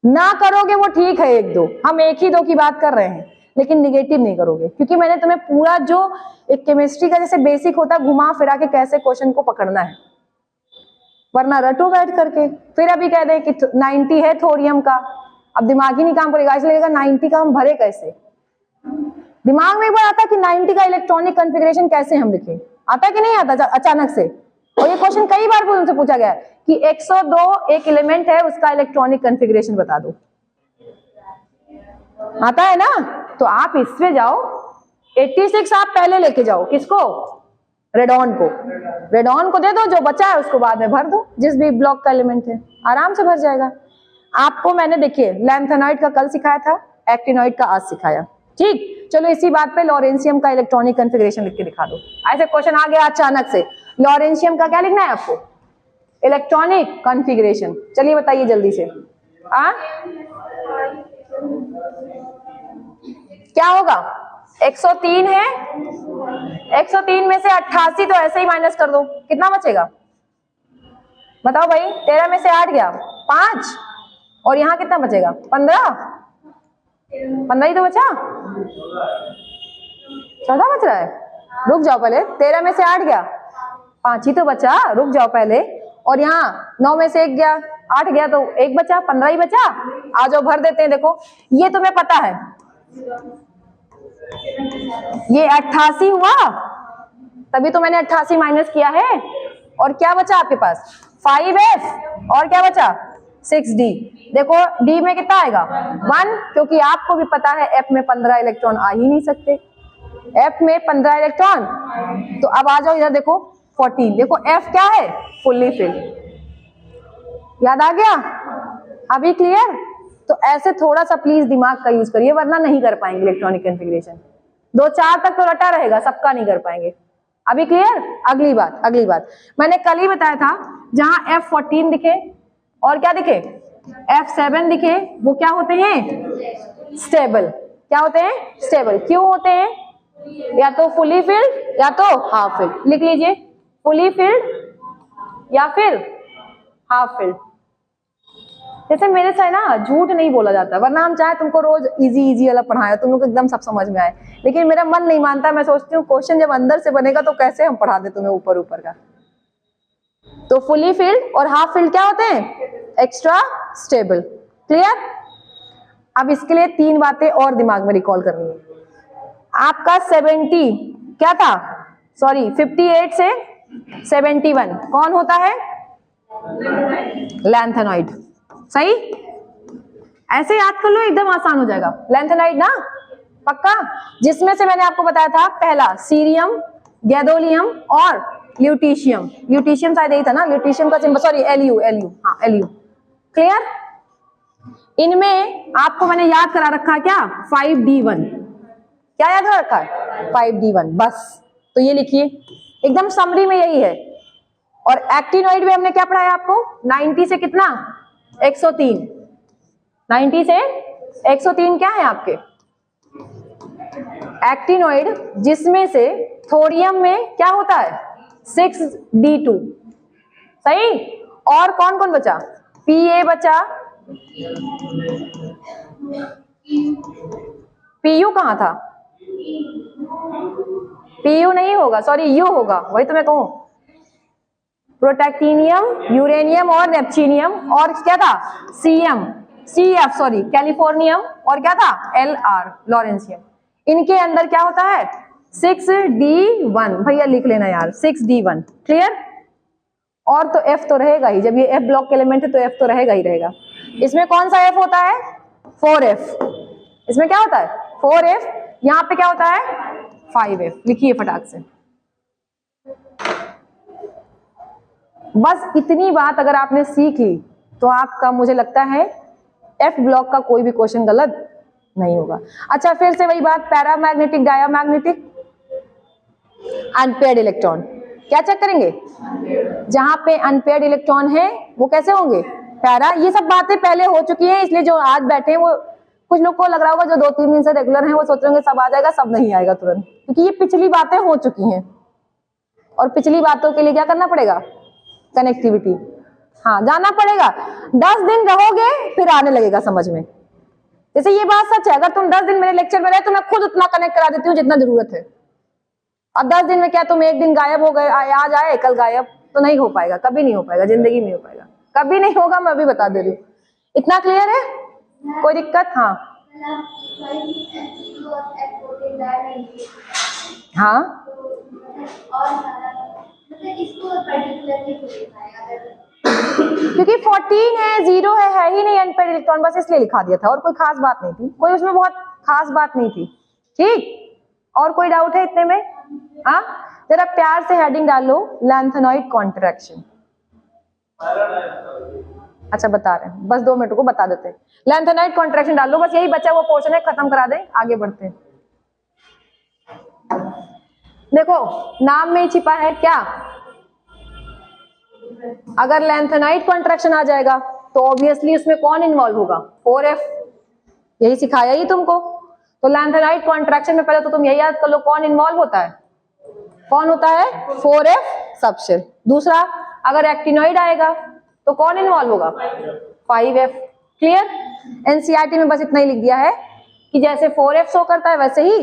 ना करोगे वो ठीक है, एक दो, हम एक ही दो की बात कर रहे हैं, लेकिन निगेटिव नहीं करोगे, क्योंकि मैंने तुम्हें पूरा जो एक केमिस्ट्री का जैसे बेसिक होता है, घुमा फिरा के कैसे क्वेश्चन को पकड़ना है, वरना रटो बैठ करके। फिर अभी कह दे कि 90 है थोरियम का, अब दिमाग ही नहीं काम करेगा, इसलिए लगेगा 90 का हम भरे कैसे, दिमाग में एक बार आता कि 90 का इलेक्ट्रॉनिक कॉन्फ़िगरेशन कैसे हम लिखें, आता कि नहीं आता अचानक से। और ये क्वेश्चन कई बार तुमसे पूछा गया है कि 102 एक एलिमेंट है, उसका इलेक्ट्रॉनिक कॉन्फ़िगरेशन बता दो, आता है ना। तो आप इसमें जाओ, 86 आप पहले लेके जाओ, किसको, रेडॉन को, रेडॉन को दे दो, जो बचा है उसको बाद में भर दो, जिस भी ब्लॉक का एलिमेंट है आराम से भर जाएगा। आपको मैंने देखिए लैंथेनाइड का कल सिखाया था, एक्टिनॉइड का आज सिखाया, ठीक। चलो इसी बात पे लॉरेंशियम का इलेक्ट्रॉनिक कॉन्फ़िगरेशन लिख के दिखा दो। ऐसे क्वेश्चन आ गया अचानक से, लॉरेंशियम का क्या लिखना है आपको, इलेक्ट्रॉनिक कॉन्फ़िगरेशन। चलिए बताइए जल्दी से, क्या होगा, 103 है, 103 में से 88 तो ऐसे ही माइनस कर दो, कितना बचेगा बताओ भाई, 13 में से 8 गया 5, और यहाँ कितना बचेगा 15, 15 ही तो बचा, 14 बच रहा है, रुक जाओ पहले, 13 में से 8 गया 5 ही तो बचा, रुक जाओ पहले, और यहाँ 9 में से 1 गया 8 गया तो 1 बचा, 15 ही बचा, आ जाओ भर देते हैं। देखो ये तुम्हें पता है, ये 88 हुआ, तभी तो मैंने 88 माइनस किया है, और क्या बचा आपके पास 5f, और क्या बचा 6d। देखो d में कितना आएगा 1, क्योंकि आपको भी पता है f में 15 इलेक्ट्रॉन आ ही नहीं सकते, f में 15 इलेक्ट्रॉन। तो अब आ जाओ इधर देखो 14, देखो f क्या है, फुल्ली फिल्ड, याद आ गया अभी, क्लियर। तो ऐसे थोड़ा सा प्लीज दिमाग का यूज करिए, वरना नहीं कर पाएंगे इलेक्ट्रॉनिक कॉन्फ़िगरेशन, 2-4 तक तो रटा रहेगा, सबका नहीं कर पाएंगे। अभी क्लियर। अगली बात मैंने कल ही बताया था, जहां F14 दिखे और क्या दिखे F7 दिखे, वो क्या होते हैं स्टेबल, क्या होते हैं स्टेबल। क्यों होते हैं, या तो फुली फिल्ड या तो हाफ फिल्ड, लिख लीजिए फुली फिल्ड या फिर हाफ फिल्ड। जैसे मेरे से ना झूठ नहीं बोला जाता, वरना हम चाहे तुमको रोज इजी वाला पढ़ाए, तुम लोग एकदम सब समझ में आए, लेकिन मेरा मन नहीं मानता, मैं सोचती हूँ क्वेश्चन जब अंदर से बनेगा तो कैसे हम पढ़ा दे तुम्हें ऊपर का। तो फुली फिल्ड और हाफ फिल्ड क्या होते हैं, एक्स्ट्रा स्टेबल, क्लियर। अब इसके लिए 3 बातें और दिमाग में रिकॉल करनी है। आपका 70 क्या था, सॉरी 58 से 71 कौन होता है, लैंथेनॉइड, सही। ऐसे याद कर लो, एकदम आसान हो जाएगा, लैंथेनाइड ना पक्का। जिसमें से मैंने आपको बताया था, पहला सीरियम, गैडोलियम और ल्यूटीशियम। ल्यूटीशियम शायद यही था ना, ल्यूटीशियम का सिंबल, सॉरी एलयू, हाँ एलयू। क्लियर? इनमें आपको मैंने याद करा रखा है क्या, 5D1। क्या याद करा रखा है? 5D1 बस। तो ये लिखिए, एकदम समरी में यही है। और एक्टिनोइड में हमने क्या पढ़ाया आपको, 90 से कितना, 103। 90 से 103 क्या है आपके एक्टिनोइड, जिसमें से थोरियम में क्या होता है, 6D2। सही। और कौन कौन बचा, Pa बचा, Pu कहां था, Pu नहीं होगा, सॉरी यू होगा, वही तो मैं कहूं। प्रोटैक्टिनियम, यूरेनियम और नेपच्यूनियम, और क्या था, CF सॉरी कैलिफोर्नियम, और क्या था, LR लॉरेंसियम। इनके अंदर क्या होता है, 6D1। भैया लिख लेना यार, 6D1। क्लियर? और तो F तो रहेगा ही, जब ये F ब्लॉक के एलिमेंट है तो F तो रहेगा ही रहेगा। इसमें कौन सा F होता है, 4F। इसमें क्या होता है, 4F। यहां पे क्या होता है, 5F। लिखिए फटाक से। बस इतनी बात अगर आपने सीख ली तो आपका, मुझे लगता है, F ब्लॉक का कोई भी क्वेश्चन गलत नहीं होगा। अच्छा, फिर से वही बात, पैरामैग्नेटिक, डायामैग्नेटिक, अनपेयर्ड इलेक्ट्रॉन, क्या चेक करेंगे, जहां पे अनपेयर्ड इलेक्ट्रॉन है वो कैसे होंगे, पैरा। ये सब बातें पहले हो चुकी हैं, इसलिए जो आज बैठे हैं वो, कुछ लोग को लग रहा होगा जो 2-3 दिन से रेगुलर हैं वो सोच रहे होंगे सब आ जाएगा, सब नहीं आएगा तुरंत, क्योंकि ये पिछली बातें हो चुकी हैं। और पिछली बातों के लिए क्या करना पड़ेगा, कनेक्टिविटी, हाँ जाना पड़ेगा। 10 दिन रहोगे फिर आने लगेगा समझ में। जैसे ये बात सच है, अगर तुम 10 दिन मेरे लेक्चर में रहे तो मैं खुद उतना कनेक्ट करा देती हूँ जितना जरूरत है। अब 10 दिन में क्या तुम एक दिन गायब हो गए, आज आए कल गायब, तो नहीं हो पाएगा, कभी नहीं हो पाएगा, जिंदगी में हो पाएगा, कभी नहीं होगा, मैं अभी बता दे रही हूँ। इतना क्लियर है, कोई दिक्कत? हाँ हाँ, क्योंकि 14 है, 0 है ही नहीं अनपेयर्ड इलेक्ट्रॉन, बस इसलिए लिखा दिया था, और कोई खास बात नहीं थी, कोई उसमें बहुत खास बात नहीं थी। ठीक, और कोई डाउट है इतने में? हाँ, जरा प्यार से हेडिंग डाल लो, लैंथेनॉइड कॉन्ट्रैक्शन। अच्छा बता रहे हैं, बस 2 मिनट को बता देते हैं। लैंथेनॉइड कॉन्ट्रैक्शन डाल लो, बस यही बचा वो पोर्शन है, खत्म करा दें, आगे बढ़ते हैं। देखो नाम में ही छिपा है क्या, अगर लैंथेनॉइड कॉन्ट्रैक्शन आ जाएगा तो ऑब्वियसली उसमें कौन इन्वॉल्व होगा, 4F। यही सिखाया ही तुमको। तो लैंथेनॉइड कॉन्ट्रैक्शन में पहले तो तुम यही याद कर लो कौन इन्वॉल्व होता है, कौन होता है, 4F सबशेल। दूसरा, अगर एक्टिनॉइड आएगा तो कौन इन्वॉल्व होगा, 5F। क्लियर? एनसीईआरटी में बस इतना ही लिख दिया है कि जैसे 4F शो करता है वैसे ही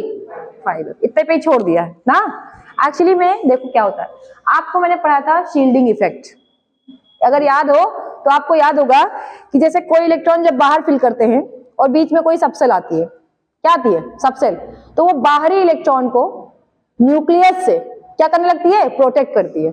5F, इतने पे ही छोड़ दिया है ना। एक्चुअली में देखो क्या होता है, आपको मैंने पढ़ा था शील्डिंग इफेक्ट, अगर याद हो तो आपको याद होगा कि जैसे कोई इलेक्ट्रॉन जब बाहर फिल करते हैं और बीच में कोई सबसेल आती है, क्या आती है, सबसेल, तो वो बाहरी इलेक्ट्रॉन को न्यूक्लियस से क्या करने लगती है, प्रोटेक्ट करती है।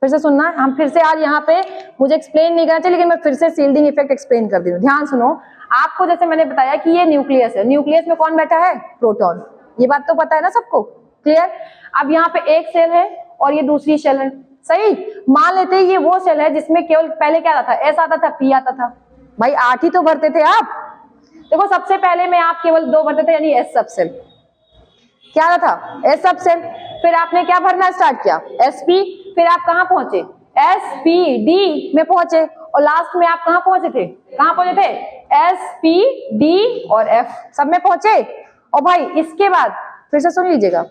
फिर से सुनना, हम फिर से आज यहाँ पे, मुझे एक्सप्लेन नहीं करना चाहिए लेकिन मैं फिर से शील्डिंग इफेक्ट एक्सप्लेन कर दी हूँ। ध्यान सुनो, आपको जैसे मैंने बताया कि ये न्यूक्लियस है, न्यूक्लियस में कौन बैठा है, प्रोटॉन, ये बात तो पता है ना सबको। क्लियर? अब यहाँ पे एक सेल है और ये दूसरी सेल है, सही। मान लेते हैं ये वो सेल है जिसमें केवल पहले क्या आता था, S आता था, P आता था। भाई 8 ही तो भरते थे आप। देखो सबसे पहले में आप केवल 2 भरते थे, यानी S सबसेल, क्या आता था, S सबसेल। फिर आपने क्या भरना स्टार्ट किया, SP। फिर आप कहां पहुंचे, SPD में पहुंचे, और लास्ट में आप कहां पहुंचे थे, कहां पहुंचे थे, SPD और F सब में पहुंचे। और भाई इसके बाद फिर से सुन लीजिएगा,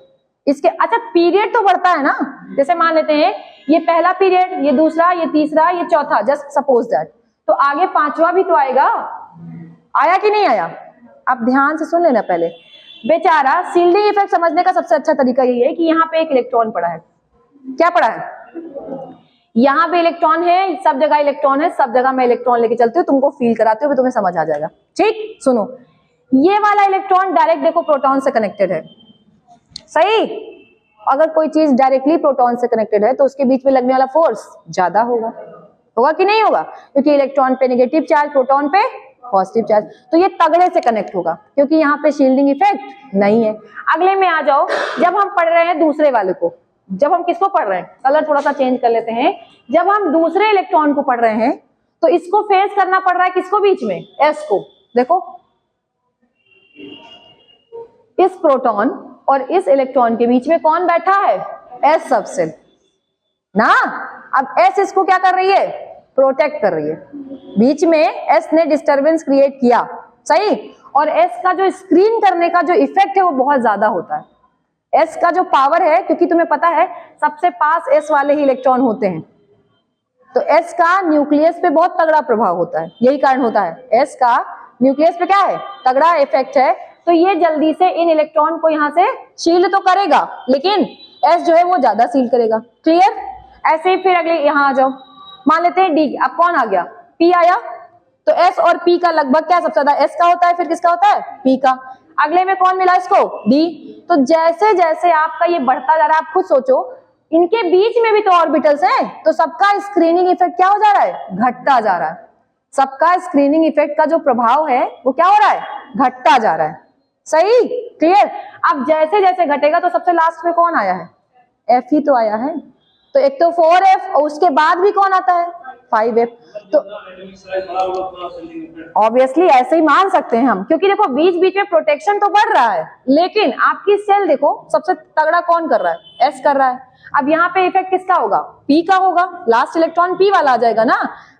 इसके अच्छा पीरियड तो बढ़ता है ना, जैसे मान लेते हैं ये पहला पीरियड, ये दूसरा, ये तीसरा, ये चौथा, जस्ट सपोज दैट, तो आगे 5वां भी तो आएगा, आया कि नहीं आया? आप ध्यान से सुन लेना पहले। बेचारा शील्डिंग इफेक्ट समझने का सबसे अच्छा तरीका यही है कि यहाँ पे एक इलेक्ट्रॉन पड़ा है, क्या पड़ा है, यहाँ पे इलेक्ट्रॉन है, सब जगह इलेक्ट्रॉन है, सब जगह मैं इलेक्ट्रॉन लेके चलती हूँ, तुमको फील कराते हुए तुम्हें समझ आ जाएगा। ठीक, सुनो, ये वाला इलेक्ट्रॉन डायरेक्ट देखो प्रोटॉन से कनेक्टेड है, सही। अगर कोई चीज डायरेक्टली प्रोटॉन से कनेक्टेड है तो उसके बीच में लगने वाला फोर्स ज्यादा होगा, होगा कि नहीं होगा, क्योंकि इलेक्ट्रॉन पे नेगेटिव चार्ज, प्रोटॉन पे पॉजिटिव चार्ज, तो ये तगड़े से कनेक्ट होगा क्योंकि यहाँ पे शील्डिंग इफेक्ट नहीं है। अगले में आ जाओ, जब हम पढ़ रहे हैं दूसरे वाले को, जब हम किसको पढ़ रहे हैं, कलर थोड़ा सा चेंज कर लेते हैं, जब हम दूसरे इलेक्ट्रॉन को पढ़ रहे हैं तो इसको फेस करना पड़ रहा है किसको बीच में, एस को। देखो इस प्रोटॉन और इस इलेक्ट्रॉन के बीच में कौन बैठा है, एस सबसेल ना। अब एस इसको क्या कर रही है, प्रोटेक्ट कर रही है। बीच में एस ने डिस्टरबेंस क्रिएट किया, सही। और एस का जो स्क्रीन करने का जो इफेक्ट है वो बहुत ज्यादा होता है। एस का जो पावर है, क्योंकि तुम्हें पता है सबसे पास एस वाले ही इलेक्ट्रॉन होते हैं, तो एस का न्यूक्लियस पे बहुत तगड़ा प्रभाव होता है। यही कारण होता है एस का न्यूक्लियस पे क्या है, तगड़ा इफेक्ट है। तो ये जल्दी से इन इलेक्ट्रॉन को यहां से शील्ड तो करेगा, लेकिन एस जो है वो ज्यादा सील करेगा। क्लियर। ऐसे ही फिर अगले यहां आ जाओ, मान लेते हैं डी। अब कौन आ गया, पी आया। तो एस और पी का लगभग क्या सबसे ज्यादा एस का होता है, फिर किसका होता है, पी का। अगले में कौन मिला इसको, डी। तो जैसे जैसे आपका ये बढ़ता जा रहा है, आप खुद सोचो इनके बीच में भी तो ऑर्बिटल्स हैं, तो सबका स्क्रीनिंग इफेक्ट क्या हो जा रहा है, घटता जा रहा है। सबका स्क्रीनिंग इफेक्ट का जो प्रभाव है वो क्या हो रहा है, घटता जा रहा है। सही, क्लियर। अब जैसे जैसे घटेगा तो सबसे लास्ट में कौन आया है, एफ ही तो आया है। तो एक तो 4f और उसके बाद भी कौन आता है, 5f। तो ऑब्वियसली ऐसे ही मान सकते हैं हम, क्योंकि देखो बीच बीच में प्रोटेक्शन तो बढ़ रहा है, लेकिन आपकी सेल देखो सबसे तगड़ा कौन कर रहा है, एस कर रहा है। अब यहाँ पे इफेक्ट किसका होगा, पी का होगा। लास्ट इलेक्ट्रॉन पी वाला आ जाएगा ना,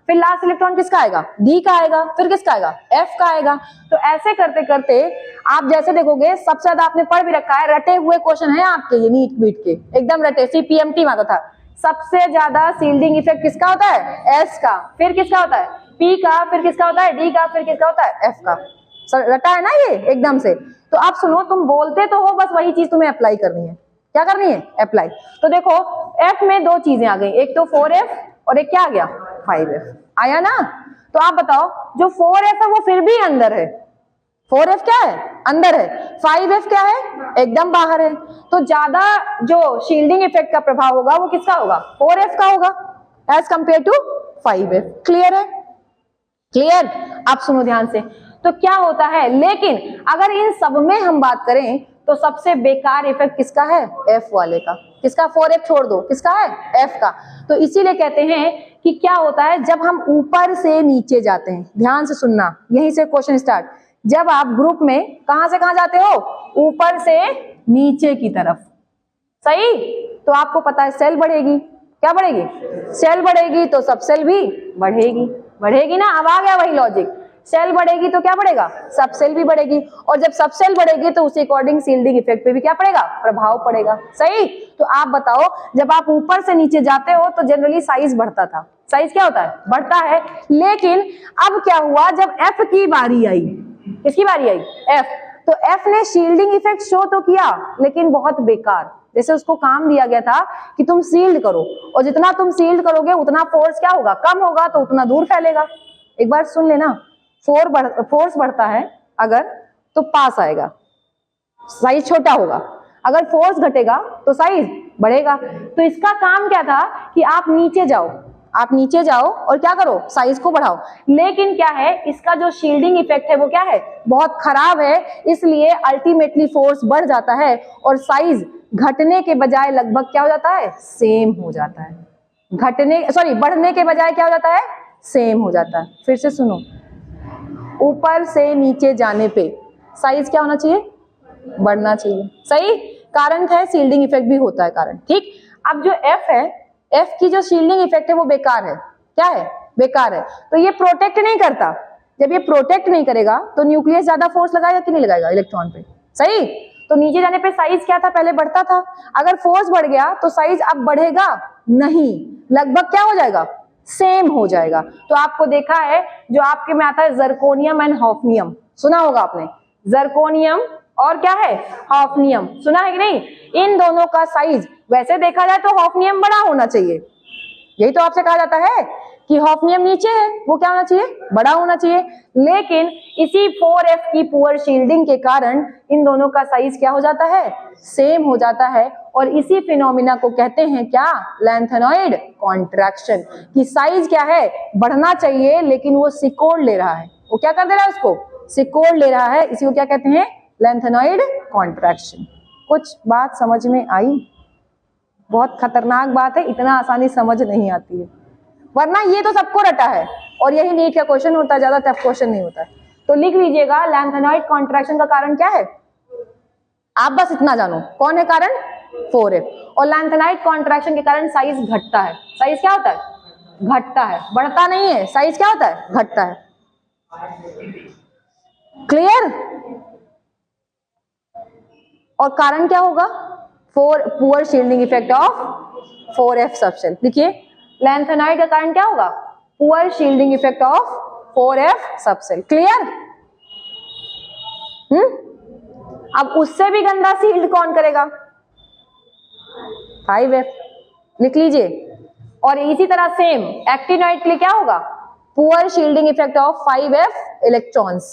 फिर लास्ट इलेक्ट्रॉन किसका आएगा, डी का आएगा, फिर किसका आएगा, एफ का आएगा। तो ऐसे करते करते आप जैसे देखोगे सबसे ज्यादा आपने पढ़ भी रखा है, रटे हुए क्वेश्चन है आपके ये नीट बीट के, एकदम रटे, सीपीएमटी में आता था। सबसे ज्यादा सील्डिंग इफेक्ट किसका होता है, एस का, फिर किसका होता है, पी का, फिर किसका होता है, डी का, फिर किसका होता है, एफ का। रटा है ना ये एकदम से। तो आप सुनो, तुम बोलते तो हो, बस वही चीज तुम्हें अप्लाई करनी है। क्या करनी है, अप्लाई। तो देखो एफ में दो चीजें आ गई, एक तो 4f और एक क्या आ गया, 5f आया ना। तो आप बताओ जो 4f है वो फिर भी अंदर है, 4f क्या है, अंदर है, 5f क्या है, एकदम बाहर है। तो ज्यादा जो शील्डिंग इफेक्ट का प्रभाव होगा वो किसका होगा, 4f का होगा as compare to 5f। Clear है, क्लियर। आप सुनो ध्यान से। तो क्या होता है, लेकिन अगर इन सब में हम बात करें तो सबसे बेकार इफेक्ट किसका है, एफ वाले का। किसका, 4f छोड़ दो, किसका है, एफ का। तो इसीलिए कहते हैं कि क्या होता है जब हम ऊपर से नीचे जाते हैं, ध्यान से सुनना, यहीं से क्वेश्चन स्टार्ट। जब आप ग्रुप में कहां से कहां जाते हो, ऊपर से नीचे की तरफ, सही। तो आपको पता है सेल बढ़ेगी, क्या बढ़ेगी, सेल बढ़ेगी तो सब सेल भी बढ़ेगी, बढ़ेगी ना। अब आ गया वही लॉजिक, सेल बढ़ेगी तो क्या बढ़ेगा, सब सेल भी बढ़ेगी, और जब सब सेल बढ़ेगी तो उसी अकॉर्डिंग सील्डिंग इफेक्ट पे भी क्या पड़ेगा, प्रभाव पड़ेगा। सही। तो आप बताओ जब आप ऊपर से नीचे जाते हो तो जनरली साइज बढ़ता था, साइज क्या होता है, बढ़ता है। लेकिन अब क्या हुआ, जब एफ की बारी आई, किसकी बारी आई, एफ, तो एफ ने शील्डिंग इफेक्ट शो तो किया लेकिन बहुत बेकार। जैसे उसको काम दिया गया था कि तुम सील्ड करो, और जितना तुम सील्ड करोगे उतना फोर्स क्या होगा, कम होगा, तो उतना दूर फैलेगा। एक बार सुन लेना, फोर्स बढ़ता है अगर तो पास आएगा, साइज छोटा होगा। अगर फोर्स घटेगा तो साइज बढ़ेगा। तो इसका काम क्या था कि आप नीचे जाओ, आप नीचे जाओ और क्या करो, साइज को बढ़ाओ। लेकिन क्या है, इसका जो शील्डिंग इफेक्ट है वो क्या है, बहुत खराब है। इसलिए अल्टीमेटली फोर्स बढ़ जाता है और साइज घटने के बजाय लगभग क्या हो जाता है, सेम हो जाता है। बढ़ने के बजाय क्या हो जाता है, सेम हो जाता है। फिर से सुनो, ऊपर से नीचे जाने पे साइज क्या होना चाहिए, बढ़ना चाहिए। सही। कारण है सील्डिंग इफेक्ट भी होता है कारण, ठीक। अब जो एफ है, एफ की जो शील्डिंग इफेक्ट है वो बेकार है। क्या है, बेकार है। तो ये प्रोटेक्ट नहीं करता। जब ये प्रोटेक्ट नहीं करेगा तो न्यूक्लियस ज्यादा फोर्स लगाएगा कि नहीं लगाएगा इलेक्ट्रॉन पे, सही। तो नीचे जाने पे साइज क्या था, पहले बढ़ता था। अगर फोर्स बढ़ गया तो साइज अब बढ़ेगा नहीं, लगभग क्या हो जाएगा, सेम हो जाएगा। तो आपको देखा है जो आपके में आता है जर्कोनियम एंड हॉफनियम, सुना होगा आपने, जर्कोनियम और क्या है, हॉफनियम, सुना है कि नहीं। इन दोनों का साइज वैसे देखा जाए तो हॉफनियम बड़ा होना चाहिए, यही तो आपसे कहा जाता है कि हॉफनियम नीचे है, वो क्या होना चाहिए, बड़ा होना चाहिए। लेकिन इसी 4f की पुअर शील्डिंग के कारण इन दोनों का साइज क्या हो जाता है, सेम हो जाता है। और इसी फिनोमिना को कहते हैं क्या, लैंथेनॉइड कॉन्ट्रैक्शन। कि साइज क्या है, बढ़ना चाहिए लेकिन वो सिकोड़ ले रहा है, वो क्या कर दे रहा है, उसको सिकोड़ ले रहा है। इसी को क्या कहते हैं, लैंथेनॉइड कॉन्ट्रैक्शन। कुछ बात समझ में आई? बहुत खतरनाक बात है, इतना आसानी समझ नहीं आती है, वरना ये तो सबको रटा है और यही नीट का क्वेश्चन होता है, ज्यादा टफ क्वेश्चन नहीं होता है। तो लिख लीजिएगा लैंथेनॉइड कॉन्ट्रैक्शन का कारण क्या है, आप बस इतना जानो कौन है कारण, 4F। और लैंथेनाइड कॉन्ट्रैक्शन के कारण साइज घटता है। साइज क्या होता है, घटता है, बढ़ता नहीं है। साइज क्या होता है, घटता है। क्लियर। और कारण क्या होगा, poor shielding effect of 4F subshell. देखिए लैंथेनाइड का कारण क्या होगा, poor shielding effect of 4F subshell. Clear. अब उससे भी गंदा शील्ड कौन करेगा, 5F, लिख लीजिए। और इसी तरह सेम एक्टिनोइड के लिए क्या होगा, poor shielding effect of 5F electrons,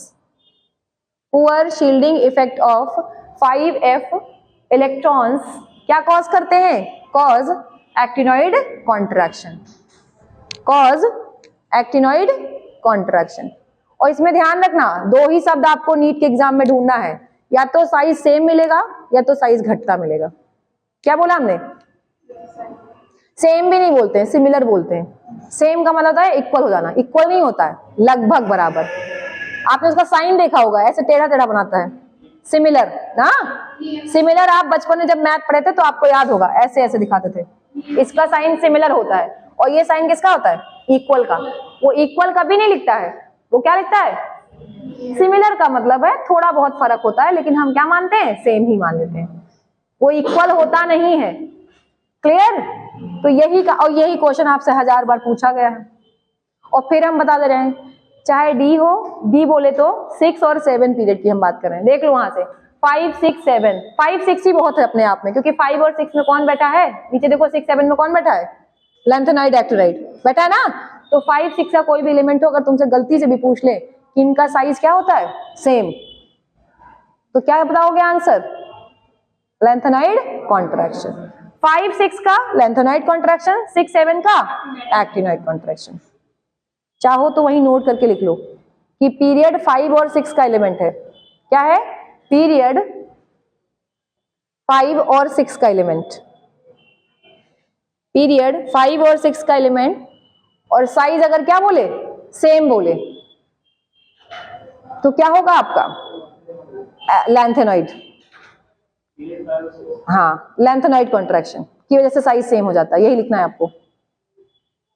poor shielding effect of 5F electrons क्या कॉज करते हैं, cause actinoid contraction, cause actinoid contraction. और इसमें ध्यान रखना, दो ही शब्द आपको नीट के एग्जाम में ढूंढना है, या तो साइज सेम मिलेगा या तो साइज घटता मिलेगा। क्या बोला हमने, सेम भी नहीं बोलते हैं, सिमिलर बोलते हैं। सेम का मतलब होता है इक्वल हो जाना, इक्वल नहीं होता है, लगभग बराबर। आपने उसका साइन देखा होगा, ऐसे टेढ़ा टेढ़ा बनाता है, सिमिलर ना। सिमिलर आप बचपन में जब मैथ पढ़े थे तो आपको याद होगा, ऐसे ऐसे दिखाते थे। इसका साइन सिमिलर होता है, और ये साइन किसका होता है, इक्वल का। वो इक्वल कभी नहीं लिखता है, वो क्या लिखता है, सिमिलर का मतलब है थोड़ा बहुत फर्क होता है, लेकिन हम क्या मानते हैं, सेम ही मान लेते हैं, वो इक्वल होता नहीं है। क्लियर। तो यही का, और यही क्वेश्चन आपसे 1000 बार पूछा गया है। और फिर हम बता दे रहे हैं, चाहे डी हो, डी बोले तो 6 और 7 पीरियड की हम बात कर रहे हैं। देख लो वहां से 5 6 7, 5 6 ही बहुत है अपने आप में, क्योंकि 5 और 6 में कौन बैठा है, नीचे देखो 6 7 में कौन बैठा है, लैंथेनाइड एक्टिनाइड बैठा है ना। तो 5 6 का कोई भी एलिमेंट हो, अगर तुमसे गलती से भी पूछ ले कि इनका साइज क्या होता है, सेम, तो क्या बताओगे आंसर, लैंथेनाइड कॉन्ट्रैक्शन। 5 6 का लैंथेनाइड कॉन्ट्रैक्शन, 6 7 का एक्टिनाइड कॉन्ट्रैक्शन। चाहो तो वही नोट करके लिख लो कि पीरियड 5 और 6 का एलिमेंट है। क्या है, पीरियड 5 और 6 का एलिमेंट, पीरियड 5 और 6 का एलिमेंट। और साइज अगर क्या बोले, सेम बोले, तो क्या होगा आपका, लैंथेनाइड। हाँ, लैंथेनाइड कॉन्ट्रैक्शन की वजह से साइज सेम हो जाता है, यही लिखना है आपको।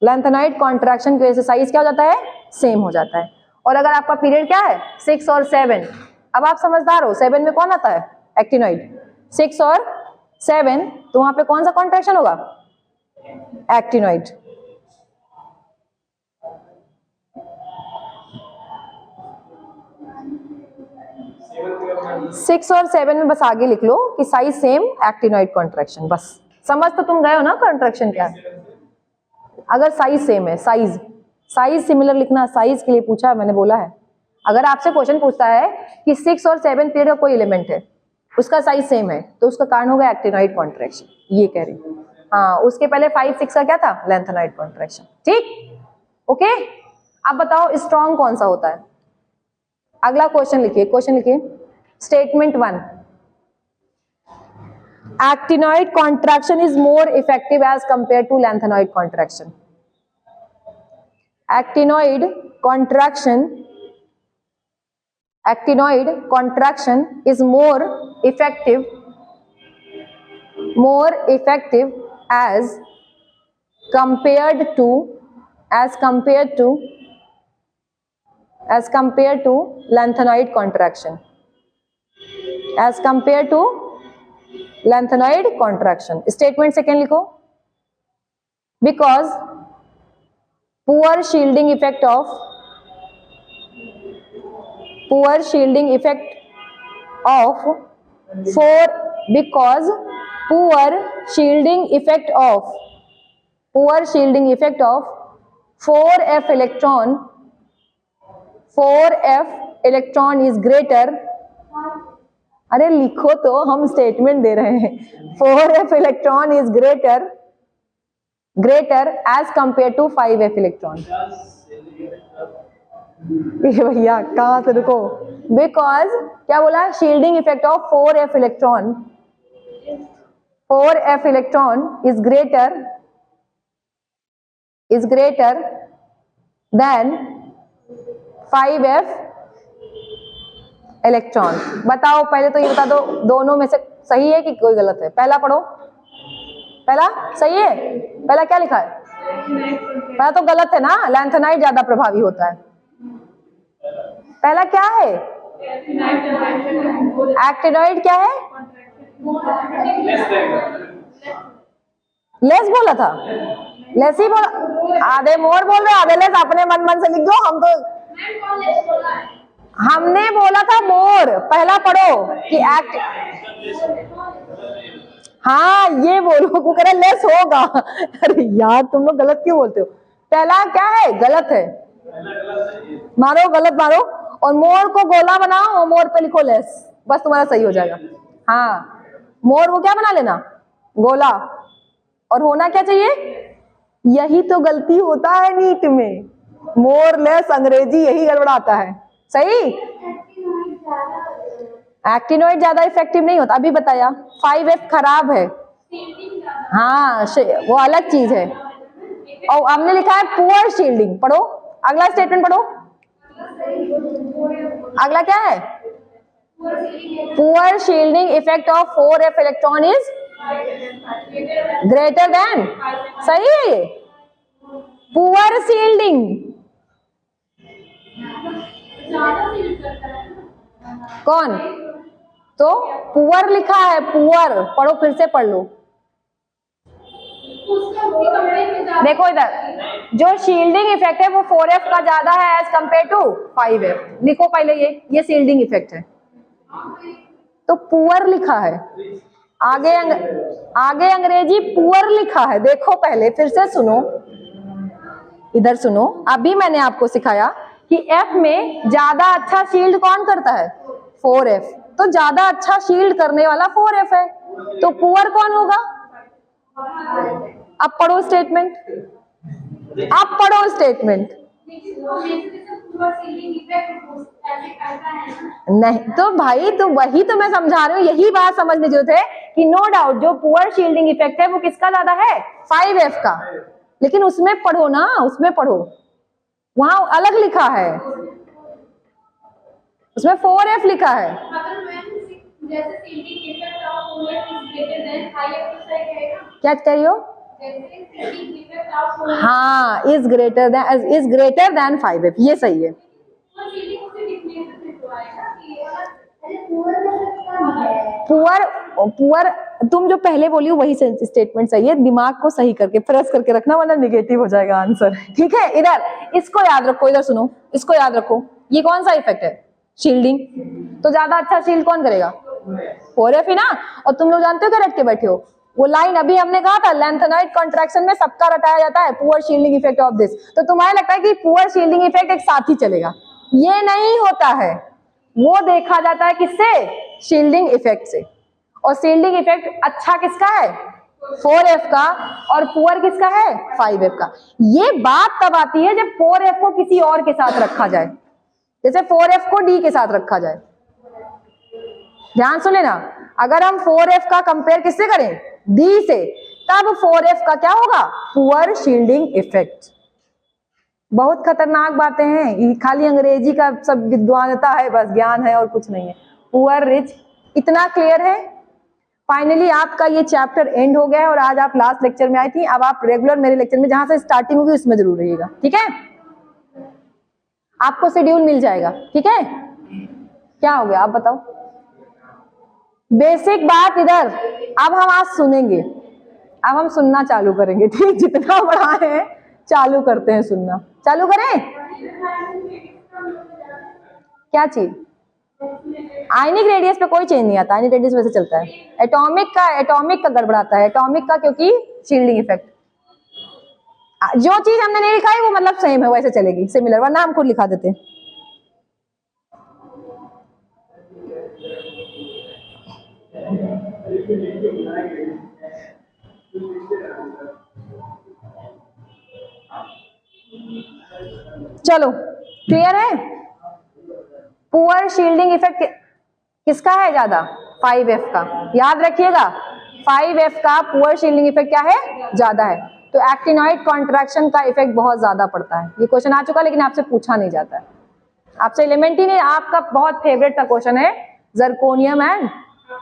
लैंथेनाइड कॉन्ट्रैक्शन की वजह से साइज क्या हो जाता है, सेम हो जाता है। और अगर आपका पीरियड क्या है, 6 और 7, अब आप समझदार हो, 7 में कौन आता है, एक्टिनोइड, 6 और 7, तो वहां पे कौन सा कॉन्ट्रैक्शन होगा, एक्टिनोइड। सिक्स और 7 में बस आगे लिख लो कि साइज सेम, एक्टिनोइड कॉन्ट्रैक्शन। बस समझ तो तुम गए हो ना कॉन्ट्रैक्शन क्या है। अगर साइज सेम है, साइज साइज सिमिलर लिखना, साइज के लिए पूछा है मैंने, बोला है। अगर आपसे क्वेश्चन पूछता है कि 6 और 7 पीरियड का कोई एलिमेंट है, उसका साइज सेम है, तो उसका कारण होगा एक्टिनोइड कॉन्ट्रैक्शन, ये कह रही हूँ। हाँ, उसके पहले 5 6 का क्या था, लैंथेनाइड कॉन्ट्रैक्शन। ठीक, ओके। अब बताओ स्ट्रॉन्ग कौन सा होता है। अगला क्वेश्चन लिखिए, क्वेश्चन लिखिए, statement 1, actinoid contraction is more effective as compared to lanthanide contraction. Actinoid contraction is more effective as compared to lanthanide contraction, as compared to lanthanide contraction. Statement second लिखो, because poor shielding effect of 4F electron is greater. अरे लिखो तो, हम statement दे रहे हैं। 4F electron is greater as compare to 5F electron. ये भैया कहां से, रुको, बिकॉज क्या बोला, shielding effect of 4F electron 4f electron is greater than 5f electron. बताओ पहले तो ये बता दो, दोनों में से सही है कि कोई गलत है? पहला पढ़ो, पहला सही है। पहला क्या लिखा है? पहला तो गलत है ना, लैंथेनाइड ज्यादा प्रभावी होता है। पहला क्या है? एक्टिनॉइड क्या है? लेस बोला था, लेस ही बोला, आधे मोर बोल रहे आधे लेस, अपने मन से लिख दो। हम तो हमने बोला था मोर। पहला पढ़ो कि एक्ट, हाँ ये बोलो, वो कह रहा लेस होगा। अरे यार तुम लोग गलत क्यों बोलते हो? पहला क्या है? गलत है, मारो गलत मारो, और मोर को गोला बनाओ और मोर पे लिखो लेस, बस तुम्हारा सही हो जाएगा। हाँ मोर वो क्या बना लेना, गोला, और होना क्या चाहिए? यही तो गलती होता है नीट में, मोर लेस अंग्रेजी यही गड़बड़ाता है। सही, एक्टिनॉइड ज्यादा इफेक्टिव नहीं होता, अभी बताया। 5f खराब है, हाँ वो अलग चीज है। और हमने लिखा है पुअर शील्डिंग। पढ़ो अगला स्टेटमेंट पढ़ो, अगला क्या है? Poor shielding effect of 4f electron is greater then, सही है ये। पुअर शील्डिंग कौन? तो पुअर लिखा है, पुअर पढ़ो, फिर से पढ़ लो। देखो इधर, जो शील्डिंग इफेक्ट है वो 4f का ज्यादा है एज कंपेयर टू 5f। लिखो पहले ये शील्डिंग इफेक्ट है, तो पुअर लिखा है। आगे आगे अंग्रेजी पुअर लिखा है। देखो पहले, फिर से सुनो, इधर सुनो। अभी मैंने आपको सिखाया कि f में ज्यादा अच्छा शील्ड कौन करता है? 4f। तो ज्यादा अच्छा शील्ड करने वाला 4f है, तो पुअर कौन होगा? अब पढ़ो स्टेटमेंट, अब पढ़ो स्टेटमेंट। नहीं तो भाई, तो वही तो मैं समझा रही हूँ, यही बात समझने जो थे कि नो डाउट जो पुअर शील्डिंग इफेक्ट है वो किसका ज्यादा है? 5f का। लेकिन उसमें पढ़ो ना, उसमें पढ़ो, वहां अलग लिखा है, उसमें 4f लिखा है। क्या कह रही हो? हाँ, इज ग्रेटर देन 5f, ये सही है। पुअर तुम जो पहले बोली वही स्टेटमेंट सही है। दिमाग को सही करके फ्रेश करके रखना, वरना नेगेटिव हो जाएगा आंसर। ठीक है, इधर इसको याद रखो, इधर सुनो, इसको याद रखो। ये कौन सा इफेक्ट है? शील्डिंग। तो ज्यादा अच्छा शील्ड कौन करेगा? 4f ही ना। और तुम लोग जानते हो क्या रट के बैठे हो? वो लाइन अभी हमने कहा था, लैंथेनाइड कॉन्ट्रैक्शन में सबका रटाया जाता है poor shielding effect of this. तो तुम्हें लगता है कि पुअर शील्डिंग इफेक्ट एक साथ ही चलेगा? ये नहीं होता है, वो देखा जाता है किससे? शील्डिंग इफेक्ट से। और शील्डिंग इफेक्ट अच्छा किसका है? 4f का। और पुअर किसका है? 5f का। ये बात तब आती है जब 4f को किसी और के साथ रखा जाए, जैसे 4f को d के साथ रखा जाए। ध्यान सुन लेना, अगर हम 4f का कंपेयर किससे करें? d से, तब 4f का क्या होगा? Poor shielding effect. बहुत खतरनाक बातें हैं, खाली अंग्रेजी का सब विद्वानता है, बस ज्ञान है और कुछ नहीं है। पुअर रिच, इतना क्लियर है? फाइनली आपका ये चैप्टर एंड हो गया है, और आज आप लास्ट लेक्चर में आई थी। अब आप रेगुलर मेरे लेक्चर में जहां से स्टार्टिंग होगी उसमें जरूर रहिएगा, ठीक है? आपको शेड्यूल मिल जाएगा, ठीक है? क्या हो गया आप बताओ? बेसिक बात इधर, अब हम आज सुनेंगे, अब हम सुनना चालू करेंगे, ठीक? जितना पढ़ाए हैं चालू करते हैं सुनना। चालू करें? क्या चीज? आयनिक रेडियस पे कोई चेंज नहीं आता, आयनिक रेडियस वैसे चलता है। एटॉमिक का गड़बड़ाता है, एटॉमिक का, क्योंकि शील्डिंग इफेक्ट। जो चीज हमने नहीं लिखा है वो मतलब सेम है, वैसे चलेगी, सिमिलर, वरना हम खुद लिखा देते। चलो क्लियर है? पुअर शील्डिंग इफेक्ट किसका है ज्यादा? 5f का। याद रखिएगा 5F का पुअर शील्डिंग इफेक्ट क्या है, ज्यादा है। तो एक्टिनॉइड कॉन्ट्रैक्शन का इफेक्ट बहुत ज्यादा पड़ता है। ये क्वेश्चन आ चुका लेकिन आपसे पूछा नहीं जाता है, आपसे एलिमेंट ही नहीं। आपका बहुत फेवरेट का क्वेश्चन है जर्कोनियम एंड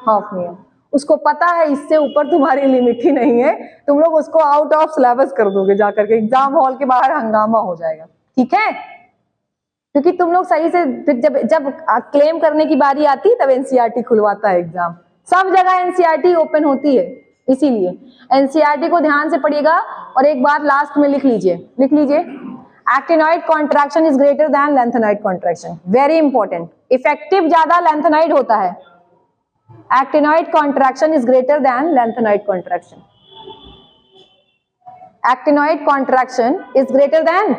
हॉफनियम, उसको पता है इससे ऊपर तुम्हारी लिमिट ही नहीं है, तुम लोग उसको आउट ऑफ सिलेबस कर दोगे जाकर के, एग्जाम हॉल के बाहर हंगामा हो जाएगा, ठीक है। क्योंकि तुम लोग सही से जब जब क्लेम करने की बारी आती तब एनसीईआरटी खुलवाता है एग्जाम, सब जगह एनसीईआरटी ओपन होती है, इसीलिए एनसीईआरटी को ध्यान से पढ़िएगा। और एक बात लास्ट में लिख लीजिए, actinoid contraction is greater than lanthanoid contraction, very important. Effective ज्यादा लैंथेनॉइड होता है, actinoid contraction is greater than lanthanoid contraction, actinoid contraction is greater than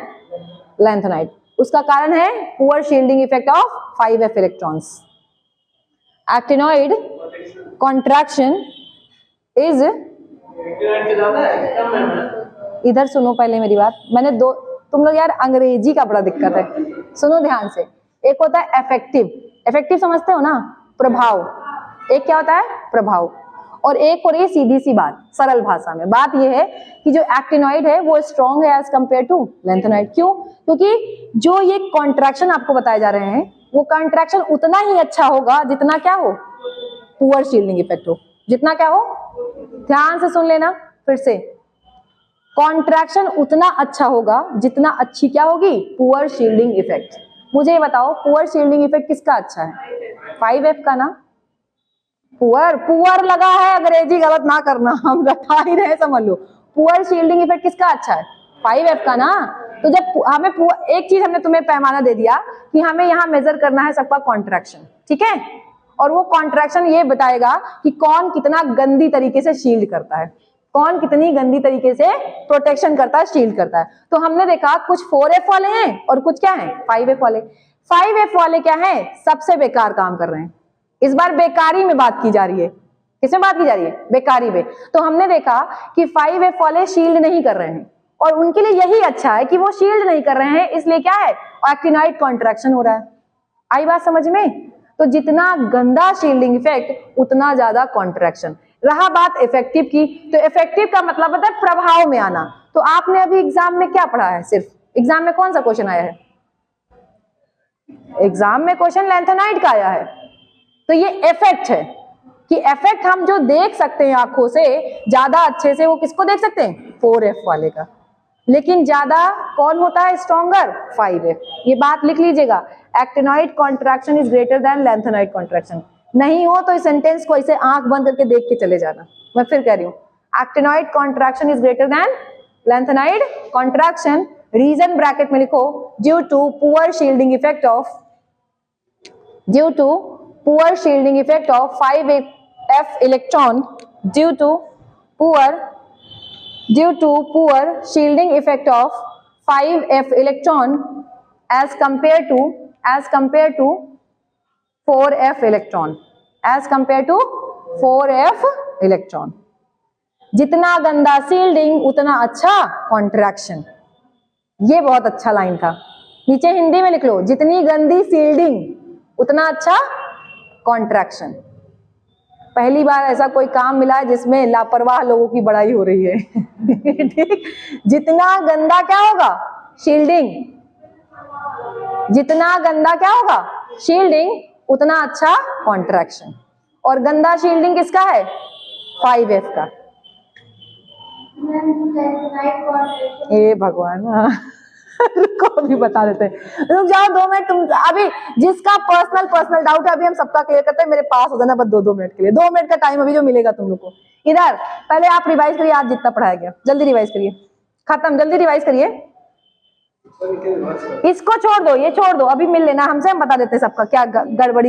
lanthanoid. उसका कारण है poor shielding effect of 5F electrons. Actinoid contraction is, इधर सुनो पहले मेरी बात, मैंने दो, तुम लोग यार अंग्रेजी का बड़ा दिक्कत है, सुनो ध्यान से। एक होता है इफेक्टिव, इफेक्टिव समझते हो ना, प्रभाव। एक क्या होता है, प्रभाव। और एक हो रही है सीधी सी बात, सरल भाषा में बात यह है कि जो एक्टिनॉइड है वो स्ट्रॉन्ग है एज कंपेयर टू लैंथेनॉइड। क्यों? क्योंकि जो ये कॉन्ट्रैक्शन आपको बताए जा रहे हैं वो कॉन्ट्रैक्शन उतना ही अच्छा होगा जितना क्या हो, पुअर शील्डिंग इफेक्ट हो, जितना क्या हो, ध्यान से सुन लेना फिर से, कॉन्ट्रैक्शन उतना अच्छा होगा जितना अच्छी क्या होगी, पुअर शील्डिंग इफेक्ट। मुझे ये बताओ पुअर शील्डिंग इफेक्ट किसका अच्छा है, 5F का ना। पुअर, पुअर लगा है, अंग्रेजी गलत ना करना, हम बता ही रहे, समझ लो। पुअर शील्डिंग इफेक्ट किसका अच्छा है, 5F का ना। तो जब हमें एक चीज हमने तुम्हें पैमाना दे दिया कि हमें यहाँ मेजर करना है सबका कॉन्ट्रैक्शन, ठीक है, और वो कॉन्ट्रैक्शन ये बताएगा कि कौन कितना गंदी तरीके से शील्ड करता है, कौन कितनी गंदी तरीके से प्रोटेक्शन करता है, शील्ड करता है। तो हमने देखा कुछ 4F वाले हैं और कुछ क्या है, 5F वाले। 5F वाले क्या है, सबसे बेकार काम कर रहे हैं। इस बार बेकारी में बात की जा रही है, किसमें बात की जा रही है, बेकारी में। तो हमने देखा कि 5F वाले शील्ड नहीं कर रहे हैं और उनके लिए यही अच्छा है कि वो शील्ड नहीं कर रहे हैं, इसलिए क्या है, एक्टिनॉइड कॉन्ट्रैक्शन हो रहा है। आई बात समझ में? तो जितना गंदा शील्डिंग इफेक्ट उतना ज्यादा कॉन्ट्रैक्शन। रहा बात इफेक्टिव की, तो इफेक्टिव का मतलब होता है प्रभाव में आना। तो आपने अभी एग्जाम में क्या पढ़ा है, सिर्फ एग्जाम में कौन सा क्वेश्चन आया है, एग्जाम में क्वेश्चन लैंथेनॉइड का आया है। तो ये इफेक्ट है कि इफेक्ट हम जो देख सकते हैं आंखों से ज्यादा अच्छे से, वो किसको देख सकते हैं, 4F वाले का। लेकिन ज्यादा कौन होता है स्ट्रॉन्गर, 5F। ये बात लिख लीजिएगा, actinoid contraction is greater than lanthanoid contraction. नहीं हो तो इस सेंटेंस को ऐसे आंख बंद करके देख के चले जाना। मैं फिर कह रही हूँ, actinoid contraction is greater than lanthanoid contraction, reason bracket में लिखो, due to poor shielding effect of, due टू poor shielding effect of 5F electron, due to poor shielding effect of 5F electron as compared to 4F electron, as compared to 4F electron। जितना गंदा shielding उतना अच्छा contraction. ये बहुत अच्छा line था, नीचे हिंदी में लिख लो, जितनी गंदी शील्डिंग उतना अच्छा कॉन्ट्रैक्शन। पहली बार ऐसा कोई काम मिला है जिसमें लापरवाह लोगों की बड़ाई हो रही है ठीक, जितना गंदा क्या होगा शील्डिंग, जितना गंदा क्या होगा शील्डिंग उतना अच्छा कॉन्ट्रैक्शन। और गंदा शील्डिंग किसका है, 5F का। हे भगवान को भी बता देते हैं, रुक जाओ 2 मिनट तुम। अभी जिसका पर्सनल डाउट है अभी हम सबका क्लियर करते हैं, मेरे पास हो जाना बस 2 मिनट के लिए। 2 मिनट का टाइम अभी जो मिलेगा तुम लोग को। इधर पहले आप रिवाइज करिए, आज जितना पढ़ाया गया जल्दी रिवाइज करिए, खत्म, जल्दी रिवाइज करिए। इसको छोड़ दो, ये छोड़ दो, अभी मिल लेना हमसे, हम बता देते हैं सबका क्या गड़बड़ी